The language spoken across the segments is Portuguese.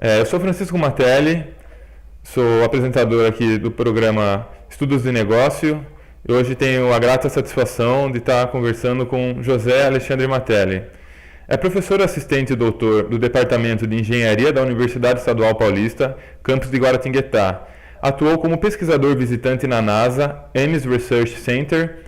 Eu sou Francisco Matelli, sou apresentador aqui do programa Estudos de Negócio e hoje tenho a grata satisfação de estar conversando com José Alexandre Matelli. É professor assistente e doutor do Departamento de Engenharia da Universidade Estadual Paulista, campus de Guaratinguetá. Atuou como pesquisador visitante na NASA, Ames Research Center,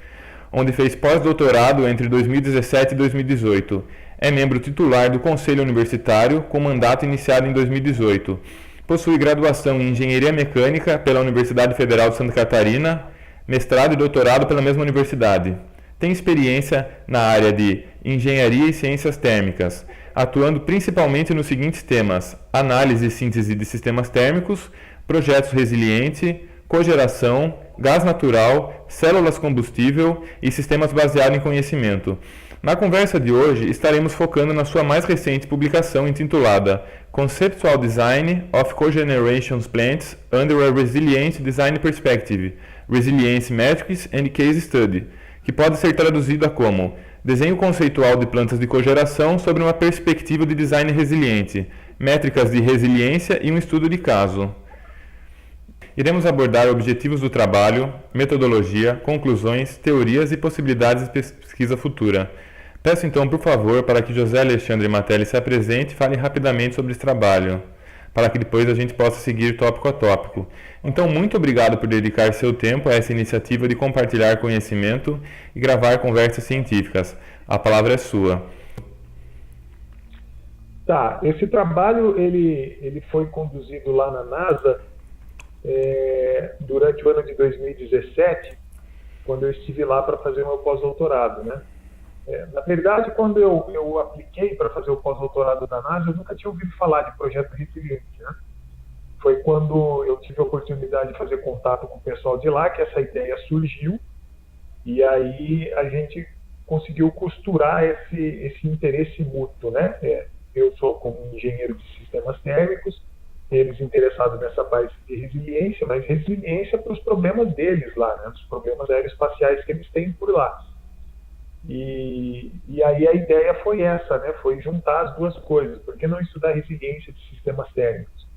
onde fez pós-doutorado entre 2017 e 2018. É membro titular do Conselho Universitário, com mandato iniciado em 2018. Possui graduação em Engenharia Mecânica pela Universidade Federal de Santa Catarina, mestrado e doutorado pela mesma universidade. Tem experiência na área de Engenharia e Ciências Térmicas, atuando principalmente nos seguintes temas: análise e síntese de sistemas térmicos, projetos resilientes, cogeração, gás natural, células combustível e sistemas baseados em conhecimento. Na conversa de hoje, estaremos focando na sua mais recente publicação intitulada Conceptual Design of Cogeneration Plants Under a Resilient Design Perspective, Resilience Metrics and Case Study, que pode ser traduzida como Desenho conceitual de plantas de cogeração sobre uma perspectiva de design resiliente, métricas de resiliência e um estudo de caso. Iremos abordar objetivos do trabalho, metodologia, conclusões, teorias e possibilidades de pesquisa futura. Peço então, por favor, para que José Alexandre Matelli se apresente e fale rapidamente sobre esse trabalho, para que depois a gente possa seguir tópico a tópico. Então, muito obrigado por dedicar seu tempo a essa iniciativa de compartilhar conhecimento e gravar conversas científicas. A palavra é sua. Tá, esse trabalho ele foi conduzido lá na NASA durante o ano de 2017, quando eu estive lá para fazer meu pós-doutorado, né? Na verdade, quando eu apliquei para fazer o pós-doutorado da NASA, eu nunca tinha ouvido falar de projeto resiliente, né? Foi quando eu tive a oportunidade de fazer contato com o pessoal de lá que essa ideia surgiu, e aí a gente conseguiu costurar esse interesse mútuo, né? Eu sou como engenheiro de sistemas térmicos, eles interessados nessa parte de resiliência, mas resiliência para os problemas deles lá, né? Os problemas aeroespaciais que eles têm por lá. E aí a ideia foi essa, né? Foi juntar as duas coisas. Por que não estudar resiliência de sistemas térmicos?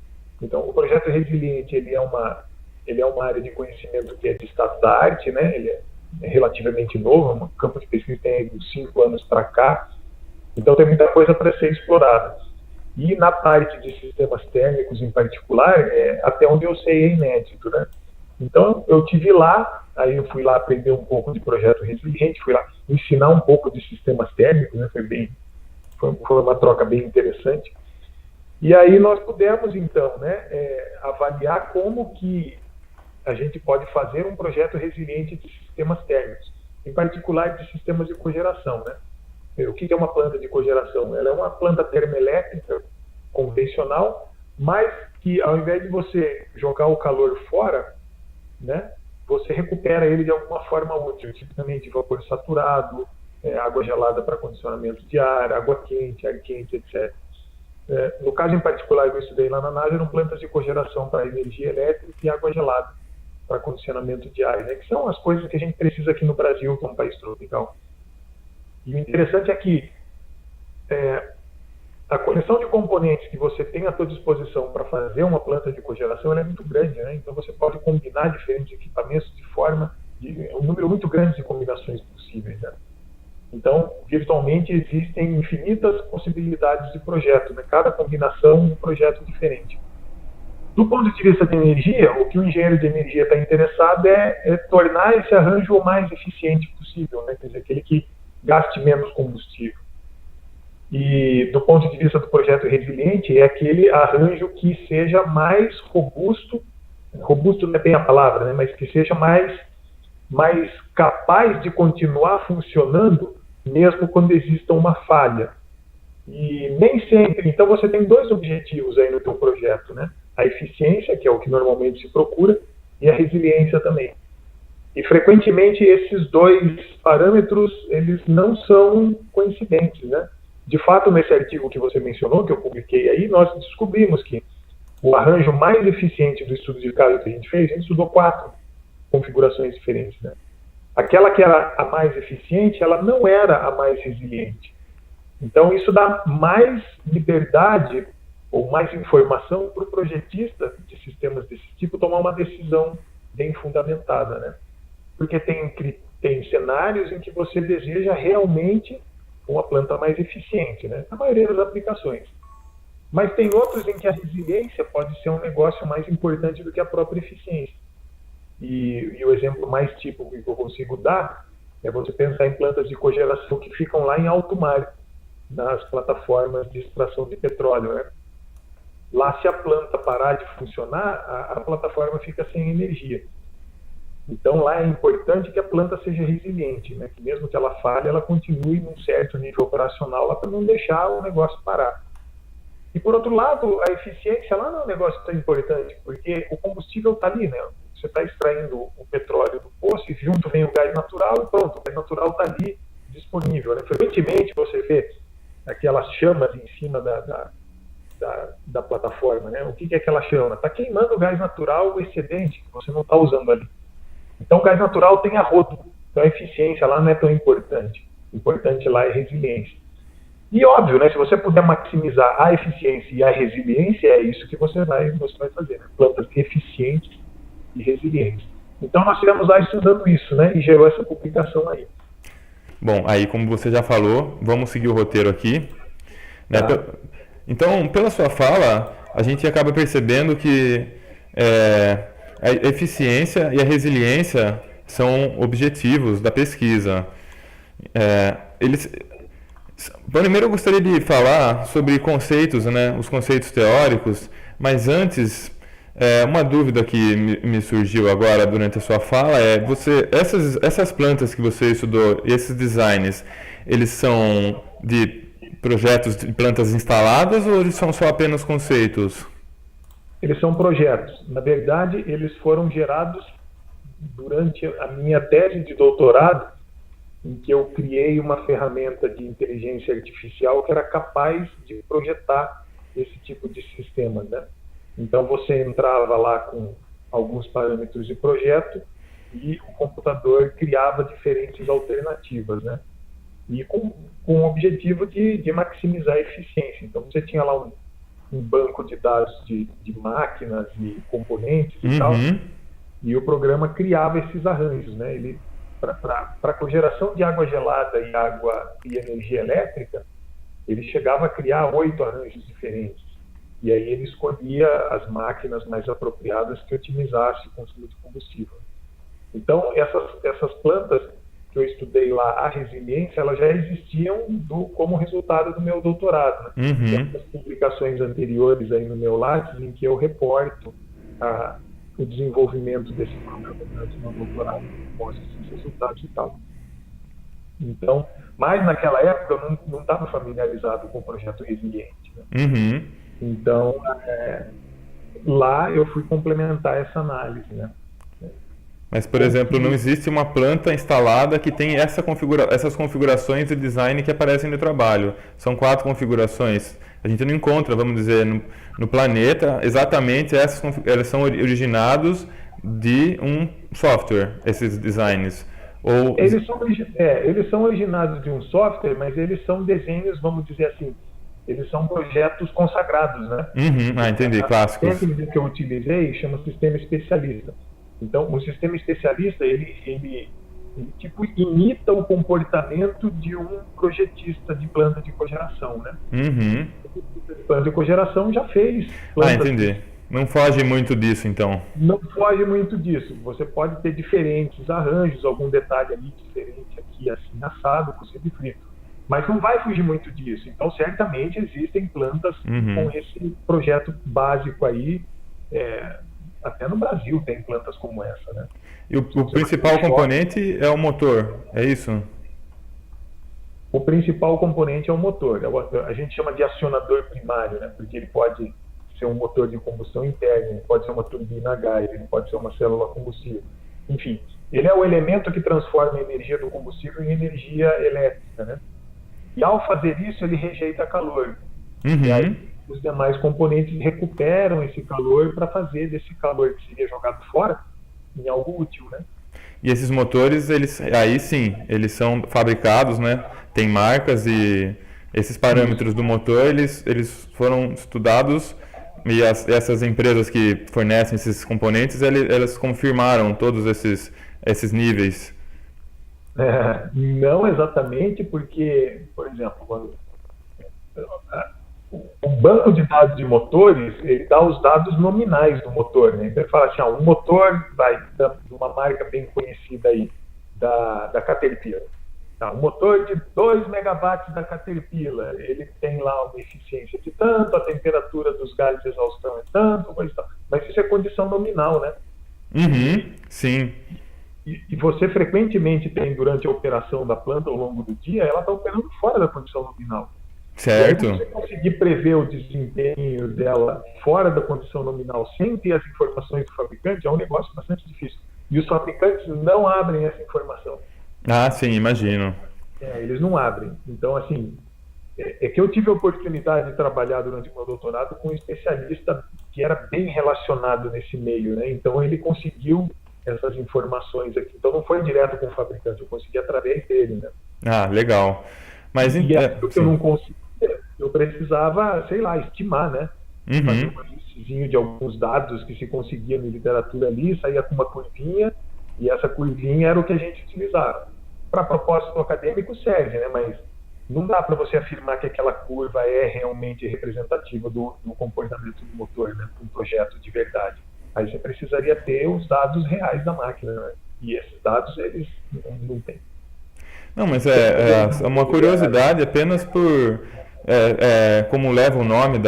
Então, o projeto resiliente ele é uma área de conhecimento que é de estado da arte, né? Ele é relativamente novo, é um campo de pesquisa que tem uns 5 anos para cá. Então, tem muita coisa para ser explorada. E na parte de sistemas térmicos em particular, até onde eu sei é inédito, né? Então, eu tive lá, aí eu fui lá aprender um pouco de projeto resiliente, fui lá ensinar um pouco de sistemas térmicos, né? Foi uma troca bem interessante. E aí nós pudemos, então, né, avaliar como que a gente pode fazer um projeto resiliente de sistemas térmicos, em particular de sistemas de cogeração, né? O que é uma planta de cogeração? Ela é uma planta termoelétrica convencional, mas que ao invés de você jogar o calor fora, né, você recupera ele de alguma forma útil, tipicamente vapor saturado, água gelada para condicionamento de ar, água quente, ar quente, etc. No caso em particular que eu estudei lá na NASA, eram plantas de cogeração para energia elétrica e água gelada para condicionamento de ar, né, que são as coisas que a gente precisa aqui no Brasil, que é um país tropical. E o interessante é que a coleção de componentes que você tem à sua disposição para fazer uma planta de cogeração ela é muito grande, né? Então você pode combinar diferentes equipamentos um número muito grande de combinações possíveis, né? Então, virtualmente existem infinitas possibilidades de projeto, né? Cada combinação é um projeto diferente. Do ponto de vista de energia, o que o engenheiro de energia está interessado é tornar esse arranjo o mais eficiente possível, né? Quer dizer, aquele que gaste menos combustível. E do ponto de vista do projeto resiliente, é aquele arranjo que seja mais robusto não é bem a palavra, né? Mas que seja mais capaz de continuar funcionando mesmo quando exista uma falha. E nem sempre, então você tem dois objetivos aí no teu projeto, né? A eficiência, que é o que normalmente se procura, e a resiliência também. E frequentemente esses dois parâmetros, eles não são coincidentes, né? De fato, nesse artigo que você mencionou, que eu publiquei aí, nós descobrimos que o arranjo mais eficiente do estudo de caso que a gente fez, a gente estudou 4 configurações diferentes, né? Aquela que era a mais eficiente, ela não era a mais resiliente. Então, isso dá mais liberdade ou mais informação para o projetista de sistemas desse tipo tomar uma decisão bem fundamentada, né? Porque tem cenários em que você deseja realmente uma planta mais eficiente, né? Na maioria das aplicações. Mas tem outros em que a resiliência pode ser um negócio mais importante do que a própria eficiência. E o exemplo mais típico que eu consigo dar é você pensar em plantas de cogeração que ficam lá em alto mar, nas plataformas de extração de petróleo, né? Lá, se a planta parar de funcionar, a plataforma fica sem energia. Então, lá é importante que a planta seja resiliente, né? Que mesmo que ela falhe, ela continue num certo nível operacional lá para não deixar o negócio parar. E, por outro lado, a eficiência lá não é um negócio tão importante, porque o combustível está ali, né? Você está extraindo o petróleo do poço e junto vem o gás natural e pronto, o gás natural está ali disponível, né? Frequentemente você vê aquelas chamas em cima da plataforma, né? O que é aquela chama? Está queimando o gás natural, o excedente que você não está usando ali. Então, o gás natural tem a rodo. Então, a eficiência lá não é tão importante. O importante lá é a resiliência. E, óbvio, né, se você puder maximizar a eficiência e a resiliência, é isso que você vai fazer. Né? Plantas eficientes e resilientes. Então, nós estivemos lá estudando isso, né? E gerou essa publicação aí. Bom, aí, como você já falou, vamos seguir o roteiro aqui. Né? Tá. Então, pela sua fala, a gente acaba percebendo que a eficiência e a resiliência são objetivos da pesquisa. Primeiro eu gostaria de falar sobre conceitos, né, os conceitos teóricos, mas antes, uma dúvida que me surgiu agora durante a sua fala é, essas plantas que você estudou, esses designs, eles são de projetos de plantas instaladas ou eles são só apenas conceitos? Eles são projetos. Na verdade, eles foram gerados durante a minha tese de doutorado, em que eu criei uma ferramenta de inteligência artificial que era capaz de projetar esse tipo de sistema, né? Então, você entrava lá com alguns parâmetros de projeto e o computador criava diferentes alternativas, né? E com o objetivo de maximizar a eficiência. Então, você tinha lá um banco de dados de máquinas e componentes e tal, e o programa criava esses arranjos, né? Ele, para cogeração de água gelada e energia elétrica, ele chegava a criar 8 arranjos diferentes. E aí ele escolhia as máquinas mais apropriadas que otimizassem o consumo de combustível. Então, essas plantas que eu estudei lá, a resiliência, elas já existiam como resultado do meu doutorado. Né? Tem as publicações anteriores aí no meu Lattes, em que eu reporto o desenvolvimento desse programa durante o meu doutorado, mostra esses resultados e tal. Então, mas naquela época eu não estava familiarizado com o projeto Resiliente. Né? Então, lá eu fui complementar essa análise, né? Mas, por exemplo, não existe uma planta instalada que tem essas configurações de design que aparecem no trabalho. São 4 configurações. A gente não encontra, vamos dizer, no planeta, exatamente elas são originados de um software, esses designs. Eles são originados de um software, mas eles são desenhos, vamos dizer assim, eles são projetos consagrados, né? Entendi, clássicos. A técnica que eu utilizei chama sistema especialista. Então, o sistema especialista, ele tipo, imita o comportamento de um projetista de planta de cogeração, né? Planta de cogeração já fez plantas. Entendi. Não foge muito disso, então. Não foge muito disso. Você pode ter diferentes arranjos, algum detalhe ali diferente aqui, assim, assado, cozido e frito. Mas não vai fugir muito disso. Então, certamente, existem plantas com esse projeto básico aí. Até no Brasil tem plantas como essa, né? E o principal componente é o motor, é isso? O principal componente é o motor. A gente chama de acionador primário, né? Porque ele pode ser um motor de combustão interna, ele pode ser uma turbina a gás, ele pode ser uma célula combustível. Enfim, ele é o elemento que transforma a energia do combustível em energia elétrica, né? E ao fazer isso, ele rejeita calor. E aí, os demais componentes recuperam esse calor para fazer desse calor que seria jogado fora em algo útil, né? E esses motores, aí sim, eles são fabricados, né? Tem marcas e Esses parâmetros do motor, eles foram estudados e essas empresas que fornecem esses componentes, elas confirmaram todos esses níveis. Não exatamente, porque, por exemplo, o banco de dados de motores, ele dá os dados nominais do motor, né? Então ele fala assim, um motor de uma marca bem conhecida aí, da Caterpillar. Tá, um motor de 2 megawatts da Caterpillar, ele tem lá uma eficiência de tanto, a temperatura dos gases de exaustão é tanto, coisa e tal. Mas isso é condição nominal, né? Uhum, sim. E você frequentemente tem, durante a operação da planta ao longo do dia, ela está operando fora da condição nominal. Certo. E aí, você conseguir prever o desempenho dela fora da condição nominal sem ter as informações do fabricante é um negócio bastante difícil. E os fabricantes não abrem essa informação. Ah, sim, imagino. Eles não abrem. Então, assim, é que eu tive a oportunidade de trabalhar durante o meu doutorado com um especialista que era bem relacionado nesse meio, né? Então, ele conseguiu essas informações aqui. Então, não foi direto com o fabricante, eu consegui através dele, né? Ah, legal. Mas E aquilo que eu não conseguia, eu precisava, sei lá, estimar, né? Fazer um listezinho de alguns dados que se conseguia na literatura ali, saía com uma curvinha, e essa curvinha era o que a gente utilizava. Para propósito acadêmico serve, né? Mas não dá para você afirmar que aquela curva é realmente representativa do comportamento do motor, né? Um projeto de verdade. Aí você precisaria ter os dados reais da máquina, né? E esses dados, eles não têm. Não, mas é uma curiosidade apenas por como leva o nome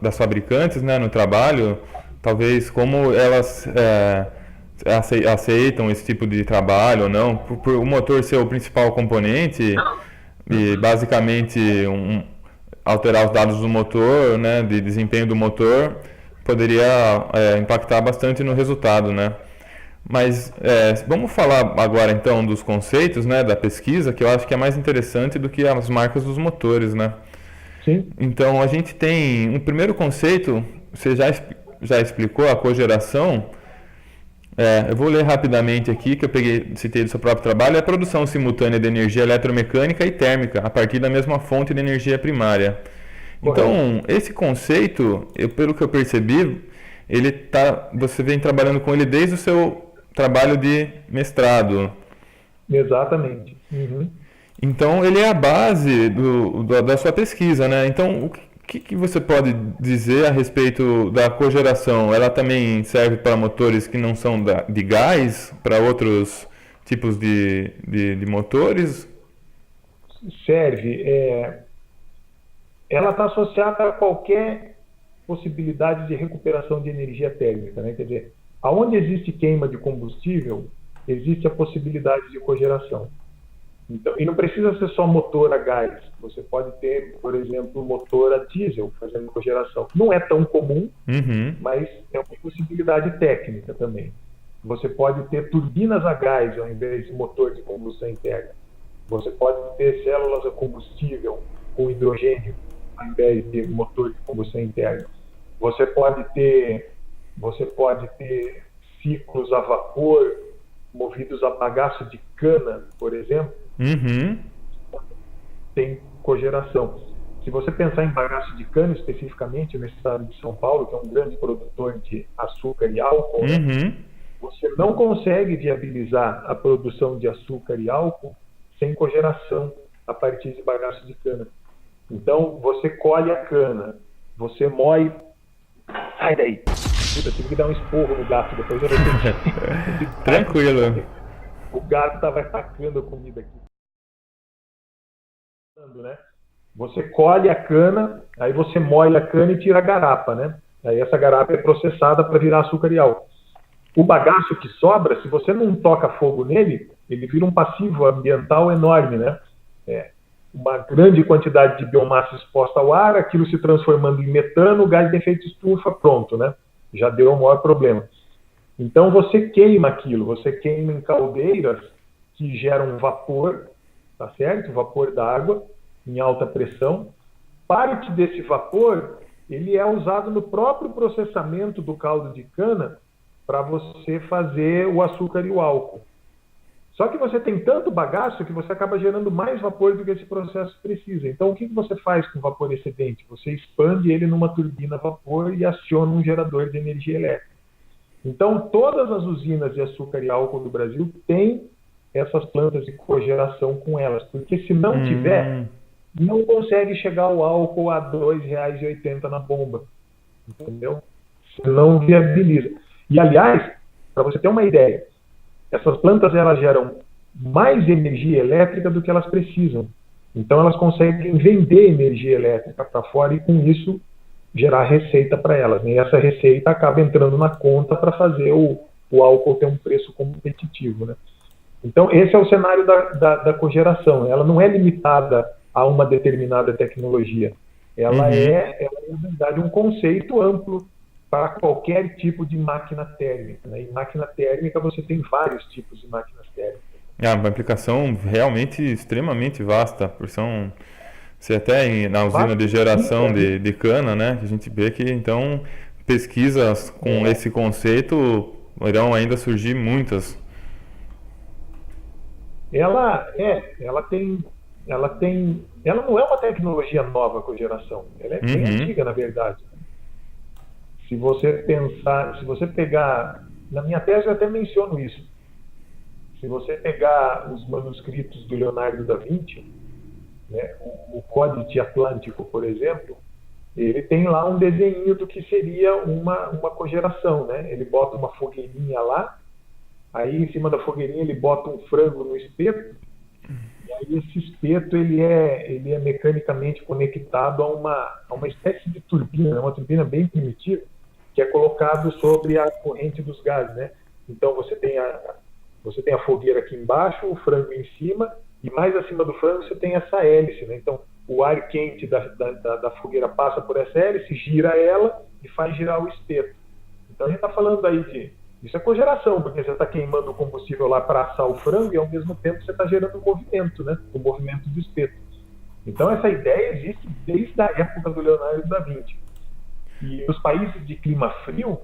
das fabricantes, né, no trabalho, talvez como elas aceitam esse tipo de trabalho ou não, por o motor ser o principal componente e basicamente alterar os dados do motor, né, de desempenho do motor, poderia impactar bastante no resultado, né? Mas vamos falar agora então dos conceitos, né, da pesquisa, que eu acho que é mais interessante do que as marcas dos motores, né? Sim. Então a gente tem um primeiro conceito, você já explicou, a cogeração. Eu vou ler rapidamente aqui, que eu citei do seu próprio trabalho, é a produção simultânea de energia eletromecânica e térmica a partir da mesma fonte de energia primária. Então, esse conceito, pelo que eu percebi, você vem trabalhando com ele desde o seu trabalho de mestrado. Exatamente. Uhum. Então, ele é a base da sua pesquisa, né? Então, o que você pode dizer a respeito da cogeração? Ela também serve para motores que não são de gás, para outros tipos de motores? Serve. Ela está associada a qualquer possibilidade de recuperação de energia térmica, né? Quer dizer, aonde existe queima de combustível, existe a possibilidade de cogeração. Então, e não precisa ser só motor a gás. Você pode ter, por exemplo, motor a diesel fazendo cogeração. Não é tão comum, mas é uma possibilidade técnica também. Você pode ter turbinas a gás ao invés de motor de combustão interna. Você pode ter células a combustível com hidrogênio ao invés de motor de combustão interna. Você pode ter ciclos a vapor movidos a bagaço de cana, por exemplo. Tem cogeração. Se você pensar em bagaço de cana, especificamente no estado de São Paulo, que é um grande produtor de açúcar e álcool, você não consegue viabilizar a produção de açúcar e álcool sem cogeração a partir de bagaço de cana. Então, você colhe a cana, você moe... Sai daí! Puta, tive que dar um esporro no gato, depois eu vou ter Tranquilo. O gato estava atacando a comida aqui. Né? Você colhe a cana, aí você moe a cana e tira a garapa, né? Aí essa garapa é processada para virar açúcar e álcool. O bagaço que sobra, se você não toca fogo nele, ele vira um passivo ambiental enorme, né? Uma grande quantidade de biomassa exposta ao ar, aquilo se transformando em metano, gás de efeito estufa, pronto, né? Já deu o maior problema. Então você queima aquilo, você queima em caldeiras que geram vapor, tá certo? Vapor d'água em alta pressão. Parte desse vapor, ele é usado no próprio processamento do caldo de cana para você fazer o açúcar e o álcool. Só que você tem tanto bagaço que você acaba gerando mais vapor do que esse processo precisa. Então, o que você faz com o vapor excedente? Você expande ele numa turbina a vapor e aciona um gerador de energia elétrica. Então, todas as usinas de açúcar e álcool do Brasil têm essas plantas de cogeração com elas, porque se não tiver, não consegue chegar o álcool a R$ 2,80 na bomba, entendeu? Você não viabiliza. E, aliás, para você ter uma ideia, essas plantas elas geram mais energia elétrica do que elas precisam. Então, elas conseguem vender energia elétrica para fora e, com isso, gerar receita para elas. E essa receita acaba entrando na conta para fazer o álcool ter um preço competitivo, né? Então, esse é o cenário da cogeração. Ela não é limitada a uma determinada tecnologia. Ela é, na verdade, um conceito amplo para qualquer tipo de máquina térmica, né? Em máquina térmica, você tem vários tipos de máquinas térmicas. É uma aplicação realmente extremamente vasta, por são... Se até na usina de geração de cana, né? A gente vê que, então, pesquisas com esse conceito irão ainda surgir muitas. Ela não é uma tecnologia nova, a cogeração. Ela é bem antiga, na verdade. Se você pegar, na minha tese eu até menciono isso. Se você pegar os manuscritos do Leonardo da Vinci, né, o Códice Atlântico, por exemplo, ele tem lá um desenho do que seria uma cogeração, né? Ele bota uma fogueirinha lá, aí em cima da fogueirinha ele bota um frango no espeto, e aí esse espeto ele é mecanicamente conectado a uma espécie de turbina, uma turbina bem primitiva, que é colocado sobre a corrente dos gases, né? Então você tem a fogueira aqui embaixo, o frango em cima, e mais acima do frango você tem essa hélice, né? Então o ar quente da fogueira passa por essa hélice, gira ela e faz girar o espeto. Então a gente está falando aí de... Isso é cogeração, porque você está queimando o combustível lá para assar o frango e ao mesmo tempo você está gerando um movimento, né? O movimento do espeto. Então essa ideia existe desde a época do Leonardo da Vinci. E os países de clima frio,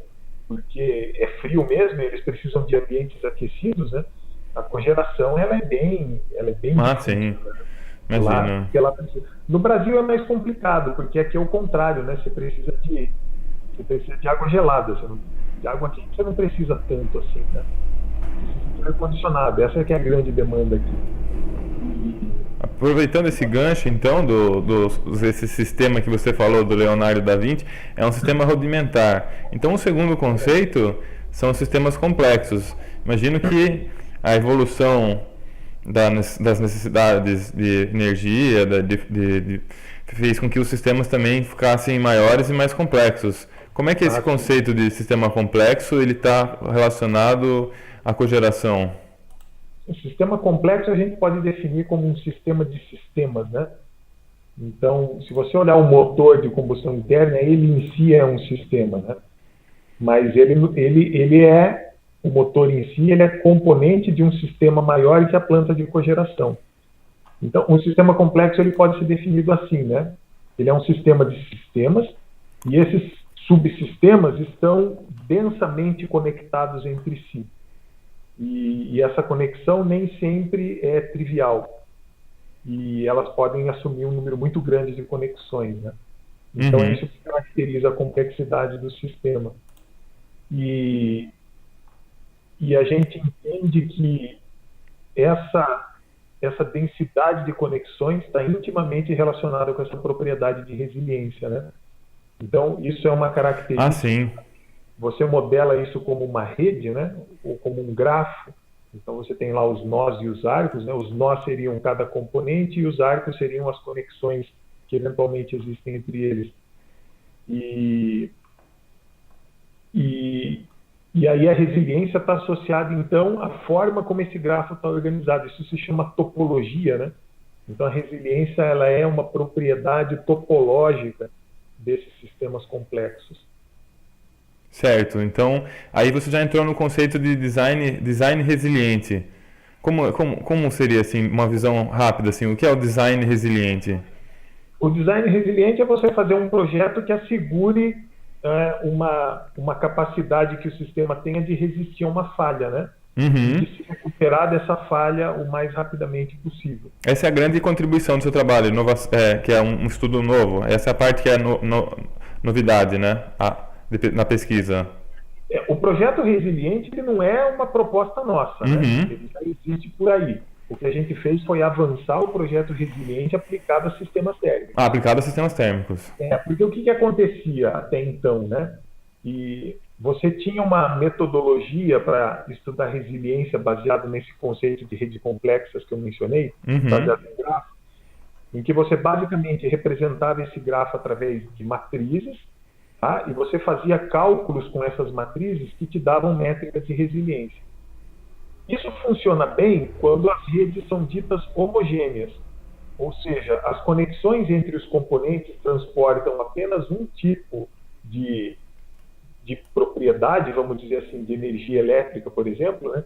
porque é frio mesmo, eles precisam de ambientes aquecidos, né? A cogeração ela é bem sim. Imagina. No Brasil é mais complicado, porque aqui é o contrário, né? Você precisa de água gelada. De água quente você não precisa tanto assim, né? Precisa de ar-condicionado. Essa é que é a grande demanda aqui. Aproveitando esse gancho, então, esse sistema que você falou do Leonardo da Vinci, é um sistema rudimentar. Então, o segundo conceito são os sistemas complexos. Imagino que a evolução das necessidades de energia fez com que os sistemas também ficassem maiores e mais complexos. Como é que esse conceito de sistema complexo ele está relacionado à cogeração? O sistema complexo a gente pode definir como um sistema de sistemas, né? Então, se você olhar o motor de combustão interna, ele em si é um sistema, né? Mas o motor em si, ele é componente de um sistema maior que a planta de cogeração. Então, um sistema complexo ele pode ser definido assim, né? Ele é um sistema de sistemas e esses subsistemas estão densamente conectados entre si. E essa conexão nem sempre é trivial. E elas podem assumir um número muito grande de conexões, né? Então, é isso que caracteriza a complexidade do sistema. E a gente entende que essa densidade de conexões está intimamente relacionada com essa propriedade de resiliência, né? Então, isso é uma característica. Sim. Você modela isso como uma rede, né? Ou como um grafo. Então, você tem lá os nós e os arcos, né? Os nós seriam cada componente e os arcos seriam as conexões que eventualmente existem entre eles. E aí a resiliência está associada, então, à forma como esse grafo está organizado. Isso se chama topologia, né? Então, a resiliência ela é uma propriedade topológica desses sistemas complexos. Certo. Então, aí você já entrou no conceito de design resiliente. Como seria, assim, uma visão rápida, assim, o que é o design resiliente? O design resiliente é você fazer um projeto que assegure uma capacidade que o sistema tenha de resistir a uma falha, né? Uhum. de se recuperar dessa falha o mais rapidamente possível. Essa é a grande contribuição do seu trabalho, que é um estudo novo. Essa é a parte que é novidade, né? Na pesquisa. O projeto Resiliente ele não é uma proposta nossa, né? Uhum. Ele já existe por aí. O que a gente fez foi avançar o projeto Resiliente aplicado a sistemas térmicos. Aplicado a sistemas térmicos. Porque o que acontecia até então, né? E você tinha uma metodologia para estudar resiliência baseada nesse conceito de redes complexas que eu mencionei, baseado em grafo, em que você basicamente representava esse grafo através de matrizes, tá? E você fazia cálculos com essas matrizes que te davam métricas de resiliência. Isso funciona bem quando as redes são ditas homogêneas, ou seja, as conexões entre os componentes transportam apenas um tipo de propriedade, vamos dizer assim, de energia elétrica, por exemplo, né?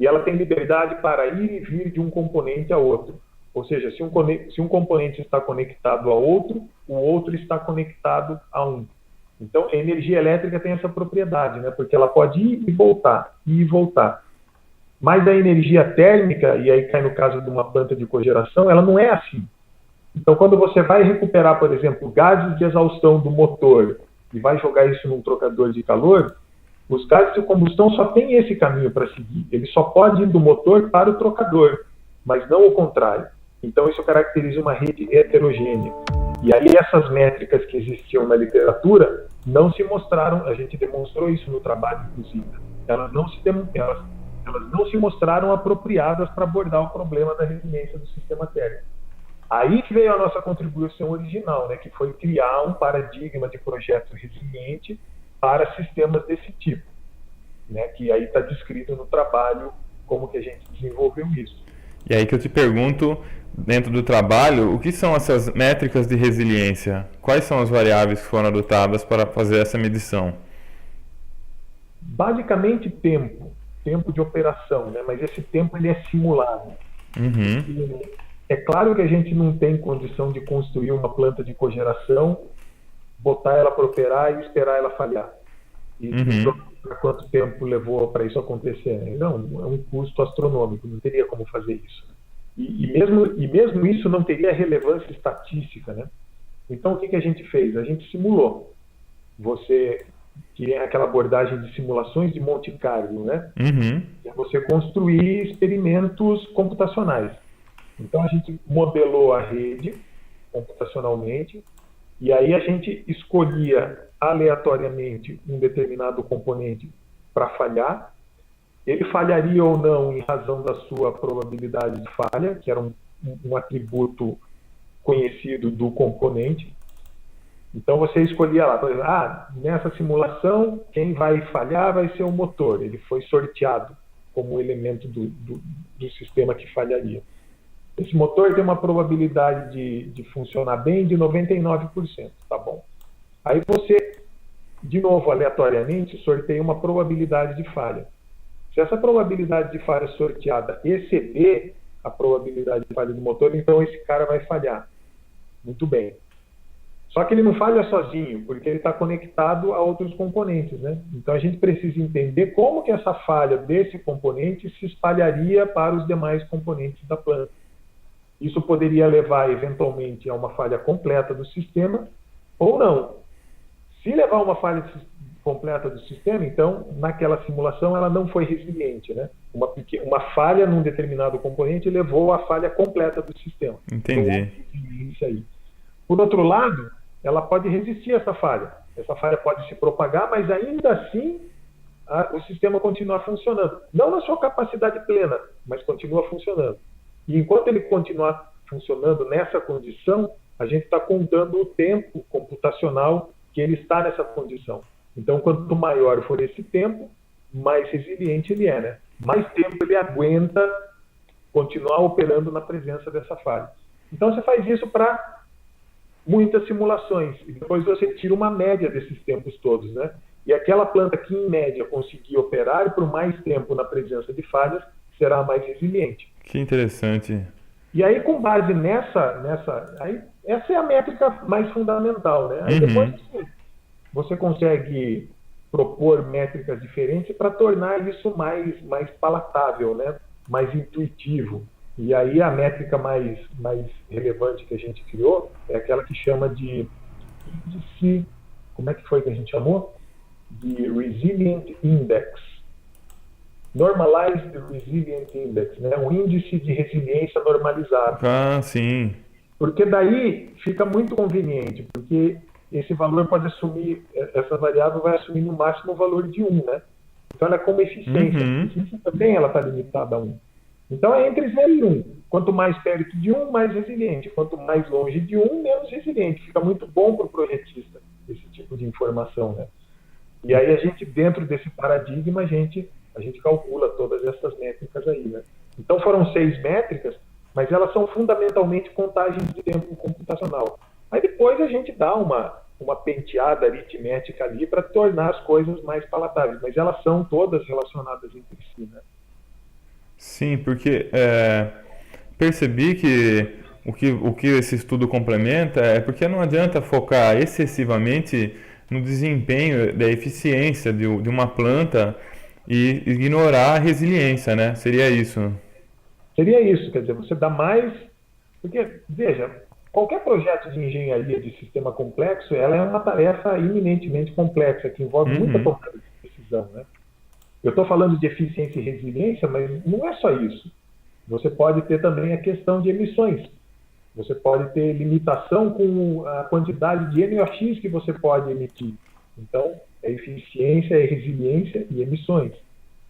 E ela tem liberdade para ir e vir de um componente a outro. Ou seja, se um componente está conectado a outro, o outro está conectado a um. Então, a energia elétrica tem essa propriedade, né? Porque ela pode ir e voltar, ir e voltar. Mas a energia térmica, e aí cai no caso de uma planta de cogeração, ela não é assim. Então, quando você vai recuperar, por exemplo, gases de exaustão do motor e vai jogar isso num trocador de calor, os gases de combustão só têm esse caminho para seguir. Ele só pode ir do motor para o trocador, mas não o contrário. Então, isso caracteriza uma rede heterogênea. E aí, essas métricas que existiam na literatura não se mostraram, a gente demonstrou isso no trabalho, inclusive, elas não se mostraram apropriadas para abordar o problema da resiliência do sistema térmico. Aí veio a nossa contribuição original, né, que foi criar um paradigma de projeto resiliente para sistemas desse tipo, né, que aí está descrito no trabalho como que a gente desenvolveu isso. E aí que eu te pergunto, dentro do trabalho, o que são essas métricas de resiliência? Quais são as variáveis que foram adotadas para fazer essa medição? Basicamente tempo de operação, né, mas esse tempo ele é simulado. Uhum. É claro que a gente não tem condição de construir uma planta de cogeração, botar ela para operar e esperar ela falhar. E para quanto tempo levou para isso acontecer? Não, é um custo astronômico, não teria como fazer isso. E mesmo isso não teria relevância estatística, né? Então, o que a gente fez? A gente simulou. Que é aquela abordagem de simulações de Monte Carlo, né? É você construir experimentos computacionais. Então, a gente modelou a rede computacionalmente e aí a gente escolhia aleatoriamente um determinado componente para falhar. Ele falharia ou não em razão da sua probabilidade de falha, que era um atributo conhecido do componente. Então, você escolhia lá, por exemplo, nessa simulação, quem vai falhar vai ser o motor. Ele foi sorteado como elemento do sistema que falharia. Esse motor tem uma probabilidade de funcionar bem de 99%, tá bom. Aí você, de novo, aleatoriamente, sorteia uma probabilidade de falha. Se essa probabilidade de falha sorteada exceder a probabilidade de falha do motor, então esse cara vai falhar. Muito bem. Só que ele não falha sozinho, porque ele está conectado a outros componentes, né? Então a gente precisa entender como que essa falha desse componente se espalharia para os demais componentes da planta. Isso poderia levar, eventualmente, a uma falha completa do sistema ou não. Se levar a uma falha completa do sistema, então, naquela simulação, ela não foi resiliente, né? Uma falha num determinado componente levou à falha completa do sistema. Entendi. Então, aí. Por outro lado, ela pode resistir a essa falha. Essa falha pode se propagar, mas ainda assim o sistema continua funcionando. Não na sua capacidade plena, mas continua funcionando. E enquanto ele continuar funcionando nessa condição, a gente está contando o tempo computacional que ele está nessa condição. Então, quanto maior for esse tempo, mais resiliente ele é, né? Mais tempo ele aguenta continuar operando na presença dessa falha. Então, você faz isso para muitas simulações. E depois você tira uma média desses tempos todos, né? E aquela planta que, em média, conseguir operar por mais tempo na presença de falhas, será mais resiliente. Que interessante. E aí, com base essa é a métrica mais fundamental, né? Aí depois você consegue propor métricas diferentes para tornar isso mais palatável, né? Mais intuitivo. E aí a métrica mais relevante que a gente criou é aquela que chama de índice, como é que foi que a gente chamou? De Resilient Index. Normalized Resilient Index, né? Um índice de resiliência normalizado. Ah, sim. Porque daí fica muito conveniente, porque esse valor pode assumir, essa variável vai assumir no máximo o valor de 1, né? Então ela é como eficiência. A eficiência também ela está limitada a 1. Então é entre 0 e 1. Quanto mais perto de 1, mais resiliente. Quanto mais longe de 1, menos resiliente. Fica muito bom para o projetista esse tipo de informação, né? E aí a gente, dentro desse paradigma, a gente calcula todas essas métricas aí, né? Então foram 6 métricas, mas elas são fundamentalmente contagens de tempo computacional. Aí depois a gente dá uma penteada aritmética ali para tornar as coisas mais palatáveis, mas elas são todas relacionadas entre si, né? Sim, porque percebi que o que esse estudo complementa é porque não adianta focar excessivamente no desempenho da eficiência de uma planta e ignorar a resiliência, né? Seria isso. Seria isso, quer dizer, você dá mais... Porque, veja, qualquer projeto de engenharia de sistema complexo, ela é uma tarefa eminentemente complexa, que envolve muita tomada de decisão, né? Eu estou falando de eficiência e resiliência, mas não é só isso. Você pode ter também a questão de emissões. Você pode ter limitação com a quantidade de NOx que você pode emitir. Então, é eficiência, é resiliência e emissões.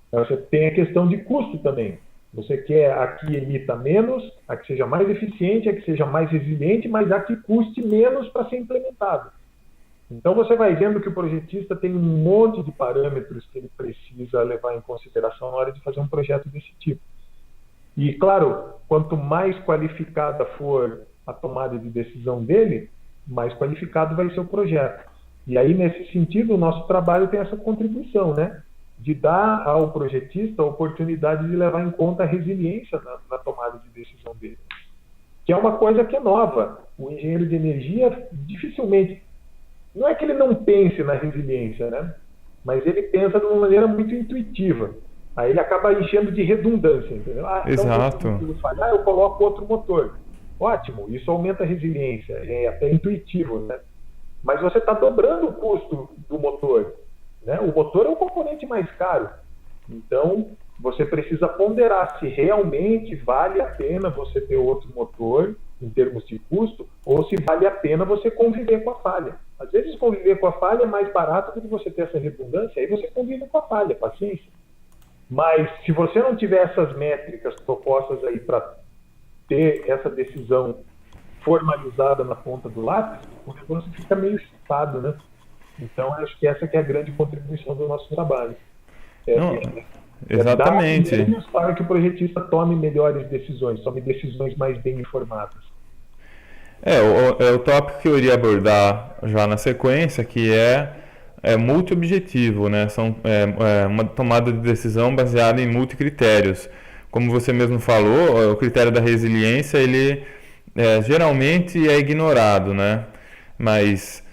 Então, você tem a questão de custo também. Você quer a que emita menos, a que seja mais eficiente, a que seja mais resiliente, mas a que custe menos para ser implementado. Então você vai vendo que o projetista tem um monte de parâmetros que ele precisa levar em consideração na hora de fazer um projeto desse tipo. E, claro, quanto mais qualificada for a tomada de decisão dele, mais qualificado vai ser o projeto. E aí, nesse sentido, o nosso trabalho tem essa contribuição, né? De dar ao projetista a oportunidade de levar em conta a resiliência na tomada de decisão dele. Que é uma coisa que é nova. O engenheiro de energia dificilmente... Não é que ele não pense na resiliência, né? Mas ele pensa de uma maneira muito intuitiva. Aí ele acaba enchendo de redundância, entendeu? Exato. Então, falhar, eu coloco outro motor. Ótimo, isso aumenta a resiliência, é até intuitivo, né? Mas você está dobrando o custo do motor, né? O motor é o componente mais caro. Então, você precisa ponderar se realmente vale a pena você ter outro motor, em termos de custo, ou se vale a pena você conviver com a falha. Às vezes, conviver com a falha é mais barato do que você ter essa redundância, aí você convive com a falha, paciência. Mas, se você não tiver essas métricas propostas aí para ter essa decisão formalizada na ponta do lápis, o negócio fica meio chutado, né? Então, acho que essa que é a grande contribuição do nosso trabalho. Exatamente. Dar meios para que o projetista tome melhores decisões, tome decisões mais bem informadas. O tópico que eu iria abordar já na sequência, que é multi-objetivo, né? Uma tomada de decisão baseada em multicritérios. Como você mesmo falou, o critério da resiliência, ele geralmente é ignorado, né? Mas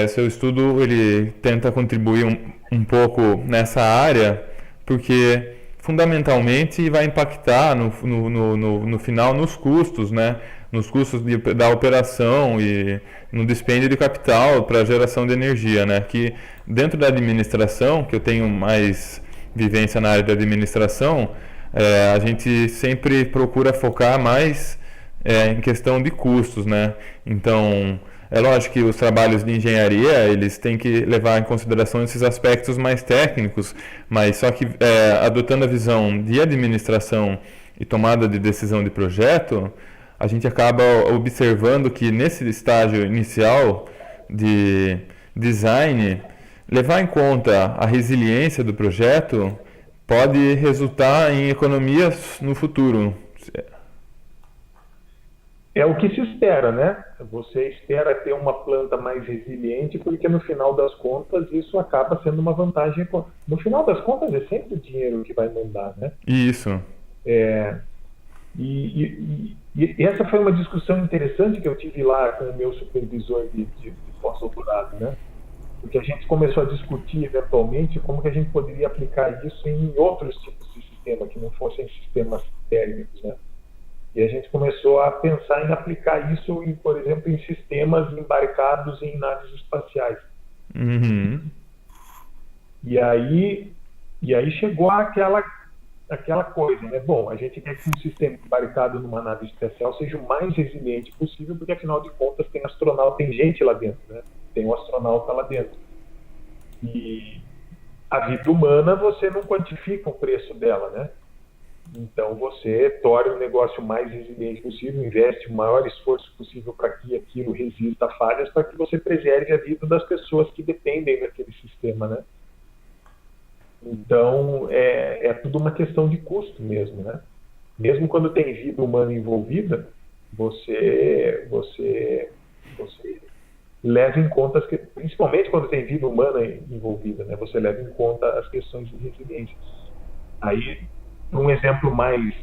seu estudo ele tenta contribuir um pouco nessa área, porque fundamentalmente vai impactar no final nos custos, né? Nos custos da operação e no dispêndio de capital para geração de energia, né? Que dentro da administração, que eu tenho mais vivência na área da administração, a gente sempre procura focar mais em questão de custos, né? Então, é lógico que os trabalhos de engenharia, eles têm que levar em consideração esses aspectos mais técnicos, mas só que adotando a visão de administração e tomada de decisão de projeto, a gente acaba observando que nesse estágio inicial de design, levar em conta a resiliência do projeto pode resultar em economias no futuro. É o que se espera, né? Você espera ter uma planta mais resiliente, porque no final das contas isso acaba sendo uma vantagem. No final das contas é sempre o dinheiro que vai mandar, né? Isso. E essa foi uma discussão interessante que eu tive lá com o meu supervisor de pós-doutorado, né? porque a gente começou a discutir eventualmente como que a gente poderia aplicar isso em outros tipos de sistema, que não fossem sistemas térmicos, né? E a gente começou a pensar em aplicar isso, por exemplo, em sistemas embarcados em naves espaciais. Uhum. E aí chegou aquela coisa, né? Bom, a gente quer que um sistema embarcado numa nave espacial seja o mais resiliente possível, porque afinal de contas tem astronauta, tem gente lá dentro, né? Tem um astronauta lá dentro. E a vida humana, você não quantifica o preço dela, né? Então você torna o negócio mais resiliente possível, investe o maior esforço possível para que aquilo resista a falhas, para que você preserve a vida das pessoas que dependem daquele sistema, né? Então é tudo uma questão de custo mesmo, né? Mesmo quando tem vida humana envolvida, você leva em conta, principalmente quando tem vida humana envolvida, né? Você leva em conta as questões de resiliência. Aí, um exemplo mais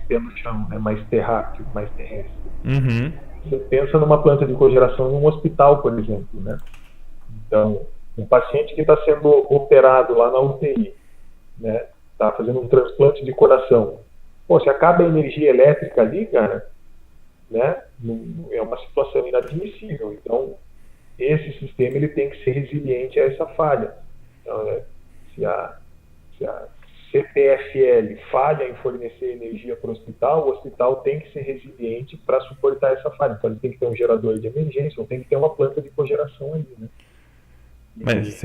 pé no chão, né? Mais terráqueo, mais terrestre. Uhum. Você pensa numa planta de cogeração em um hospital, por exemplo, né? Então, um paciente que está sendo operado lá na UTI, né? Está fazendo um transplante de coração. Pô, se acaba a energia elétrica ali, cara, né? É uma situação inadmissível. Então, esse sistema ele tem que ser resiliente a essa falha. Então, se a CPFL falha em fornecer energia para o hospital tem que ser resiliente para suportar essa falha. Então, ele tem que ter um gerador de emergência, ou tem que ter uma planta de cogeração ali, né? Mas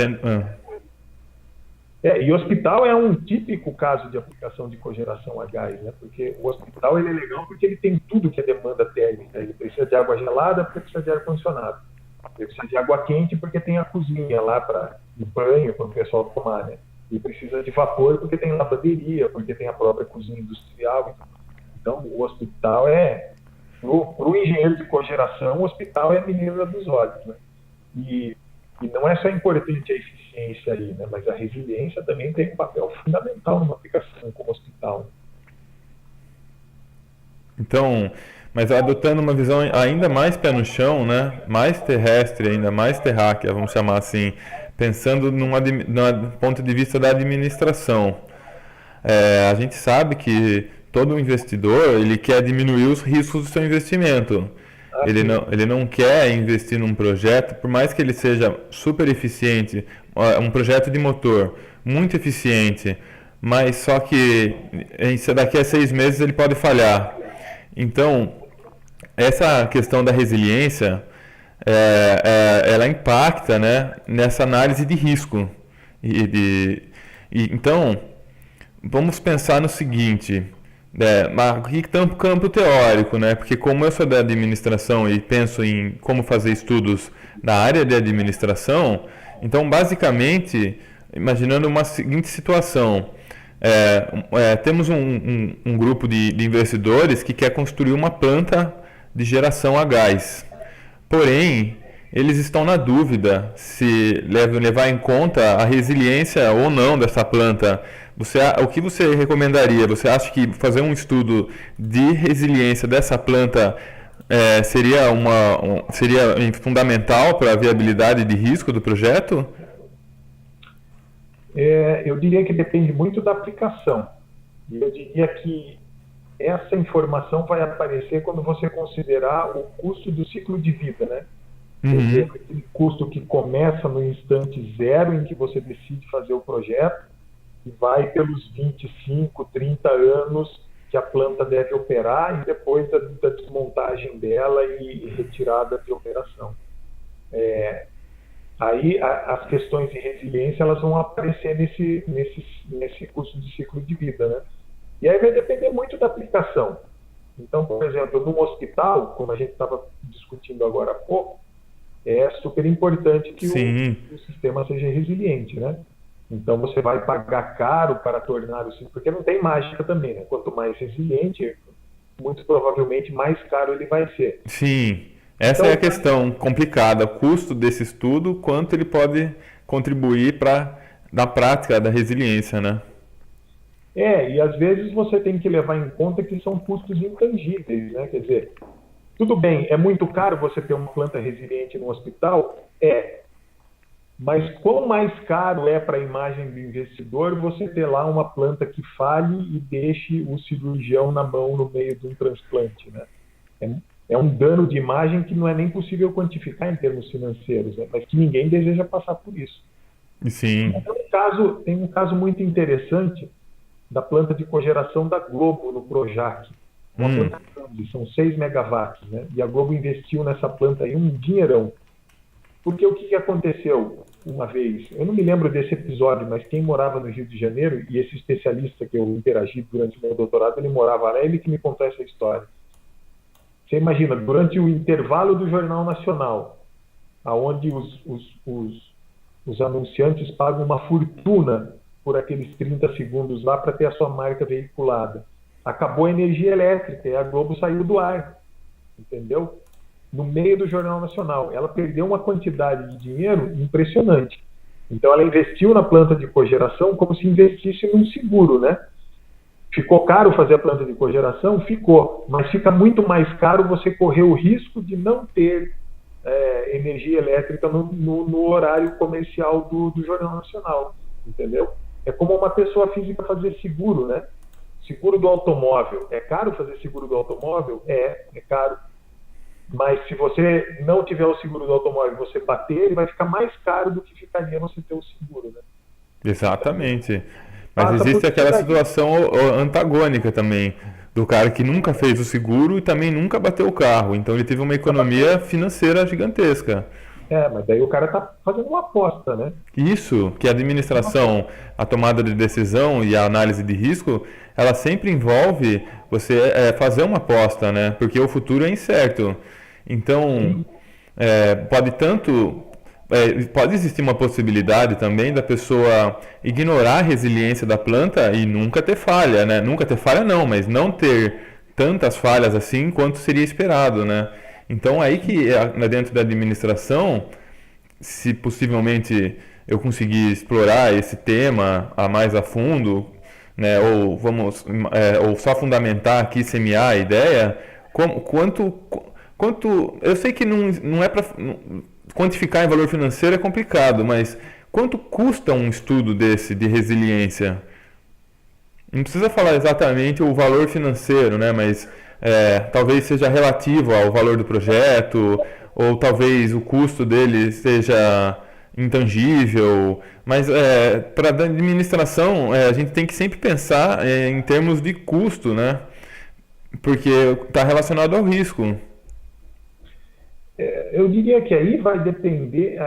E hospital é um típico caso de aplicação de cogeração a gás, né? Porque o hospital ele é legal porque ele tem tudo que é demanda térmica. Ele precisa de água gelada porque precisa de ar-condicionado. Ele precisa de água quente porque tem a cozinha lá para banho, para o pessoal tomar, né? E precisa de vapor porque tem lavanderia, porque tem a própria cozinha industrial. Então, o hospital para o engenheiro de cogeração, o hospital é a menina dos olhos, né? E não é só importante a eficiência aí, né? Mas a resiliência também tem um papel fundamental numa aplicação como hospital. Então, mas adotando uma visão ainda mais pé no chão, né? Mais terrestre, ainda mais terráquea, vamos chamar assim, pensando no ponto de vista da administração. A gente sabe que todo investidor ele quer diminuir os riscos do seu investimento. Ele não quer investir num projeto, por mais que ele seja super eficiente, um projeto de motor muito eficiente, mas só que daqui a 6 meses ele pode falhar. Então, essa questão da resiliência, ela impacta, né, nessa análise de risco. Então, vamos pensar no seguinte, aqui tem um campo teórico, né? Porque como eu sou da administração e penso em como fazer estudos na área de administração, então basicamente, imaginando uma seguinte situação, temos um grupo de investidores que quer construir uma planta de geração a gás. Porém, eles estão na dúvida se levar em conta a resiliência ou não dessa planta. O que você recomendaria? Você acha que fazer um estudo de resiliência dessa planta seria fundamental para a viabilidade de risco do projeto? Eu diria que depende muito da aplicação. E eu diria que essa informação vai aparecer quando você considerar o custo do ciclo de vida, né? Quer dizer, aquele custo que começa no instante zero em que você decide fazer o projeto e vai pelos 25, 30 anos que a planta deve operar e depois da desmontagem dela e retirada de operação. Aí as questões de resiliência elas vão aparecer nesse custo de ciclo de vida, né? E aí vai depender muito da aplicação. Então, por exemplo, num hospital, como a gente estava discutindo agora há pouco, é super importante que o sistema seja resiliente, né? Então você vai pagar caro para tornar o sistema, porque não tem mágica também, né? Quanto mais resiliente, muito provavelmente mais caro ele vai ser. Sim, essa é a questão complicada, o custo desse estudo, quanto ele pode contribuir na prática da resiliência, né? E às vezes você tem que levar em conta que são custos intangíveis, né? Quer dizer, tudo bem, é muito caro você ter uma planta resiliente no hospital? Mas quão mais caro é para a imagem do investidor você ter lá uma planta que falhe e deixe o cirurgião na mão no meio de um transplante, né? É um dano de imagem que não é nem possível quantificar em termos financeiros, né? Mas que ninguém deseja passar por isso. Sim. Tem um caso muito interessante da planta de cogeração da Globo no Projac. Uma planta grande, são 6 megawatts, né? E a Globo investiu nessa planta aí um dinheirão. Porque o que aconteceu uma vez? Eu não me lembro desse episódio, mas quem morava no Rio de Janeiro, e esse especialista que eu interagi durante o meu doutorado, ele morava lá, ele que me contou essa história. Você imagina, durante o intervalo do Jornal Nacional, onde os anunciantes pagam uma fortuna por aqueles 30 segundos lá para ter a sua marca veiculada. Acabou a energia elétrica e a Globo saiu do ar, entendeu? No meio do Jornal Nacional. Ela perdeu uma quantidade de dinheiro impressionante. Então ela investiu na planta de cogeração como se investisse num seguro, né? Ficou caro fazer a planta de cogeração? Ficou. Mas fica muito mais caro você correr o risco de não ter energia elétrica no horário comercial do Jornal Nacional, entendeu? É como uma pessoa física fazer seguro, né? Seguro do automóvel. É caro fazer seguro do automóvel? É caro. Mas se você não tiver o seguro do automóvel e você bater, ele vai ficar mais caro do que ficaria você ter o seguro, né? Exatamente. Mas existe aquela situação antagônica também, do cara que nunca fez o seguro e também nunca bateu o carro. Então ele teve uma economia financeira gigantesca. Mas daí o cara está fazendo uma aposta, né? Isso, que a administração, a tomada de decisão e a análise de risco, ela sempre envolve você fazer uma aposta, né? Porque o futuro é incerto. Então, pode existir uma possibilidade também da pessoa ignorar a resiliência da planta e nunca ter falha, né? Nunca ter falha não, mas não ter tantas falhas assim quanto seria esperado, né? Então aí que dentro da administração, se possivelmente eu conseguir explorar esse tema mais a fundo, né? Ou só fundamentar aqui, semear a ideia, quanto eu sei que não é para quantificar em valor financeiro é complicado, mas quanto custa um estudo desse de resiliência? Não precisa falar exatamente o valor financeiro, né? Mas talvez seja relativo ao valor do projeto, ou talvez o custo dele seja intangível. Mas para a administração, a gente tem que sempre pensar em termos de custo, né? Porque está relacionado ao risco. Eu diria que aí vai depender,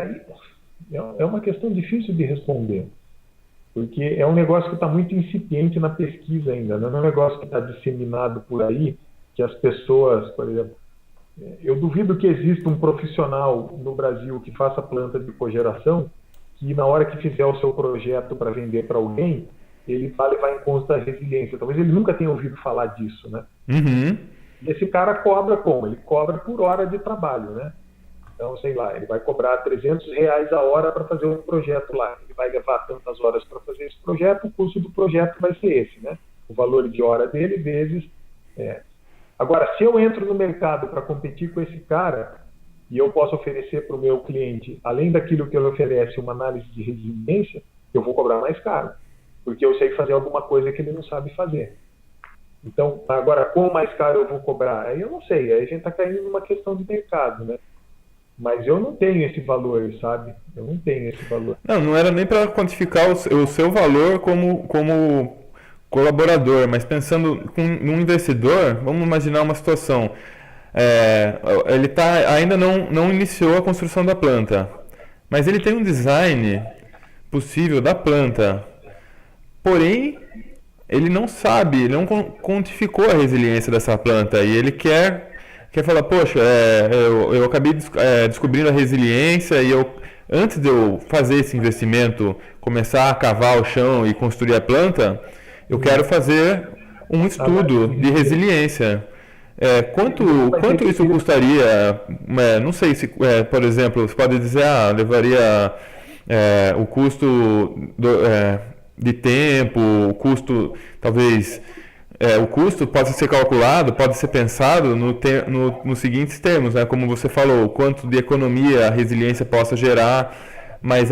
é uma questão difícil de responder, porque é um negócio que está muito incipiente na pesquisa ainda, não é um negócio que está disseminado por aí, que as pessoas, por exemplo, eu duvido que exista um profissional no Brasil que faça planta de cogeração, que na hora que fizer o seu projeto para vender para alguém, ele vai levar em conta a resiliência. Talvez ele nunca tenha ouvido falar disso, né? Uhum. E esse cara cobra como? Ele cobra por hora de trabalho, né? Então, sei lá, ele vai cobrar R$300 a hora para fazer um projeto lá. Ele vai levar tantas horas para fazer esse projeto, o custo do projeto vai ser esse, né? O valor de hora dele vezes... Agora, se eu entro no mercado para competir com esse cara e eu posso oferecer para o meu cliente, além daquilo que ele oferece, uma análise de resiliência, eu vou cobrar mais caro, porque eu sei fazer alguma coisa que ele não sabe fazer. Então, agora, quão mais caro eu vou cobrar? Aí eu não sei, aí a gente está caindo numa questão de mercado, né? Mas eu não tenho esse valor, sabe? Eu não tenho esse valor. Não era nem para quantificar o seu valor como colaborador, mas pensando num investidor, vamos imaginar uma situação. Ele ainda não iniciou a construção da planta, mas ele tem um design possível da planta. Porém, ele não sabe, ele não quantificou a resiliência dessa planta e ele quer falar, poxa, eu acabei descobrindo a resiliência e antes de eu fazer esse investimento, começar a cavar o chão e construir a planta, eu quero fazer um estudo de resiliência. Quanto isso custaria? Não sei se, por exemplo, você pode dizer, levaria o custo de tempo, o custo, talvez, o custo pode ser calculado, pode ser pensado nos seguintes termos, né? Como você falou, quanto de economia a resiliência possa gerar Mas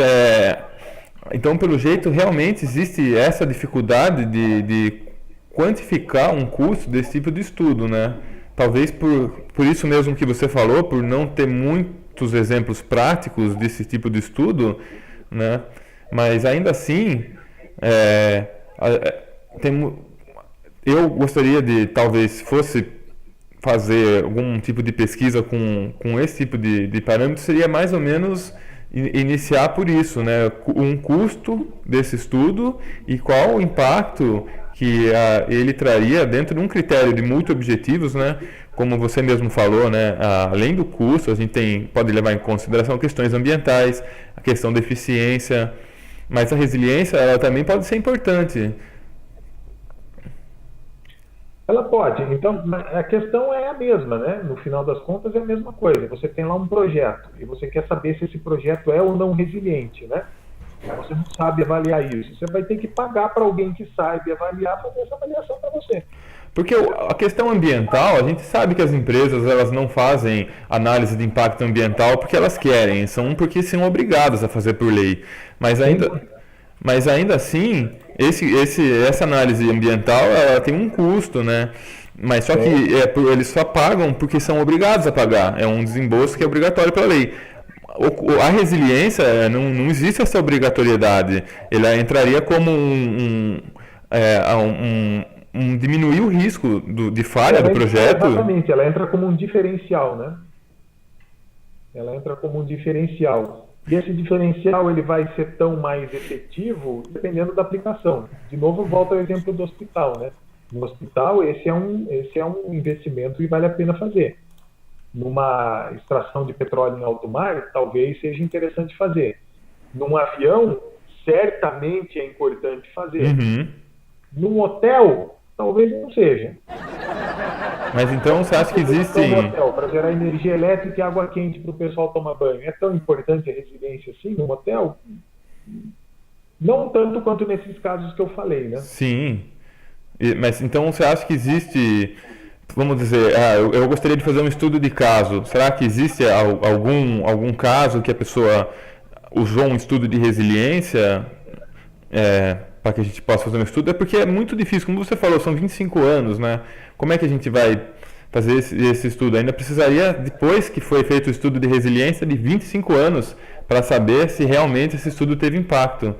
então, pelo jeito, realmente existe essa dificuldade de quantificar um custo desse tipo de estudo, né? Talvez por isso mesmo que você falou, por não ter muitos exemplos práticos desse tipo de estudo, né? Mas ainda assim, eu gostaria de, talvez, fosse fazer algum tipo de pesquisa com esse tipo de parâmetro, seria mais ou menos iniciar por isso, né? Um custo desse estudo e qual o impacto que ele traria dentro de um critério de multi-objetivos, né? Como você mesmo falou, né? Além do custo, a gente pode levar em consideração questões ambientais, a questão da eficiência, mas a resiliência ela também pode ser importante. Ela pode. Então, a questão é a mesma, né? No final das contas é a mesma coisa. Você tem lá um projeto e você quer saber se esse projeto é ou não resiliente, né? Você não sabe avaliar isso. Você vai ter que pagar para alguém que saiba avaliar, fazer essa avaliação para você. Porque a questão ambiental, a gente sabe que as empresas elas não fazem análise de impacto ambiental porque elas querem, são porque são obrigadas a fazer por lei. Mas ainda assim, essa análise ambiental ela tem um custo, né? Mas só que eles só pagam porque são obrigados a pagar. É um desembolso que é obrigatório pela lei. A resiliência, não existe essa obrigatoriedade. Ela entraria como diminuir o risco de falha do projeto. Exatamente, ela entra como um diferencial, né? Ela entra como um diferencial. E esse diferencial ele vai ser tão mais efetivo dependendo da aplicação. De novo, volta ao exemplo do hospital, né? No hospital, esse é um investimento que vale a pena fazer. Numa extração de petróleo em alto mar, talvez seja interessante fazer. Num avião, certamente é importante fazer. Uhum. Num hotel, talvez não seja. Mas então você acha que existe... Um hotel para gerar energia elétrica e água quente para o pessoal tomar banho. É tão importante a resiliência assim num hotel? Não tanto quanto nesses casos que eu falei, né? Sim. Mas então você acha que existe... Vamos dizer, eu gostaria de fazer um estudo de caso. Será que existe algum caso que a pessoa usou um estudo de resiliência para que a gente possa fazer um estudo? É porque é muito difícil, como você falou, são 25 anos, né? Como é que a gente vai fazer esse estudo? Ainda precisaria, depois que foi feito o estudo de resiliência, de 25 anos para saber se realmente esse estudo teve impacto.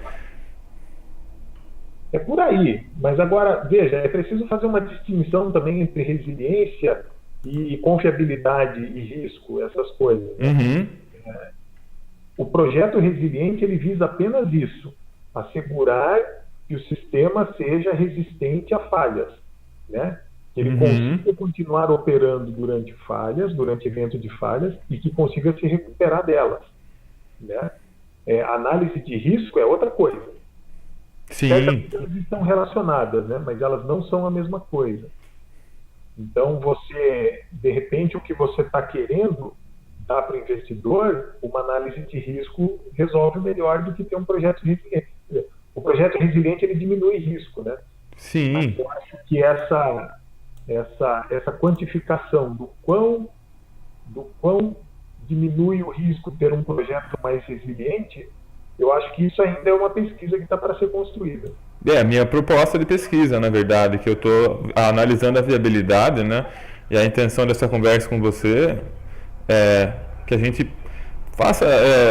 É por aí, mas agora, veja, é preciso fazer uma distinção também entre resiliência e confiabilidade e risco, essas coisas. Uhum. O projeto resiliente, ele visa apenas isso, assegurar que o sistema seja resistente a falhas, né? Que ele consiga continuar operando durante evento de falhas, e que consiga se recuperar delas, né? A análise de risco é outra coisa. Sim. Elas estão relacionadas, né? Mas elas não são a mesma coisa. Então, de repente, o que você está querendo dar para o investidor, uma análise de risco resolve melhor do que ter um projeto resiliente. O projeto resiliente, ele diminui risco, né? Sim. Mas eu acho que essa quantificação do quão diminui o risco ter um projeto mais resiliente, eu acho que isso ainda é uma pesquisa que está para ser construída. A minha proposta de pesquisa, na verdade, que eu estou analisando a viabilidade, né? E a intenção dessa conversa com você é que a gente faça,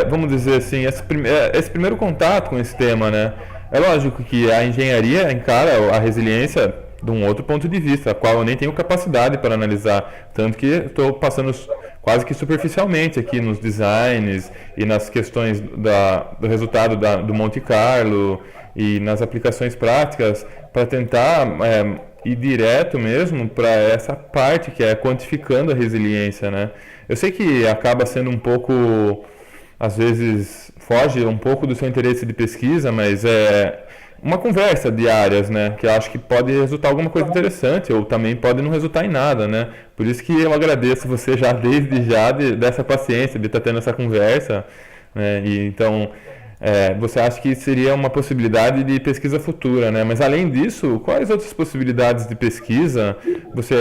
vamos dizer assim, esse primeiro contato com esse tema, né? É lógico que a engenharia encara a resiliência de um outro ponto de vista, a qual eu nem tenho capacidade para analisar, tanto que estou passando quase que superficialmente aqui nos designs e nas questões do resultado do Monte Carlo e nas aplicações práticas, para tentar ir direto mesmo para essa parte que é quantificando a resiliência, né? Eu sei que acaba sendo um pouco, às vezes, foge um pouco do seu interesse de pesquisa, mas é uma conversa de áreas, né? Que eu acho que pode resultar alguma coisa interessante, ou também pode não resultar em nada, né? Por isso que eu agradeço você já desde já dessa paciência de estar tendo essa conversa, né? E então, você acha que seria uma possibilidade de pesquisa futura, né? Mas além disso, quais outras possibilidades de pesquisa você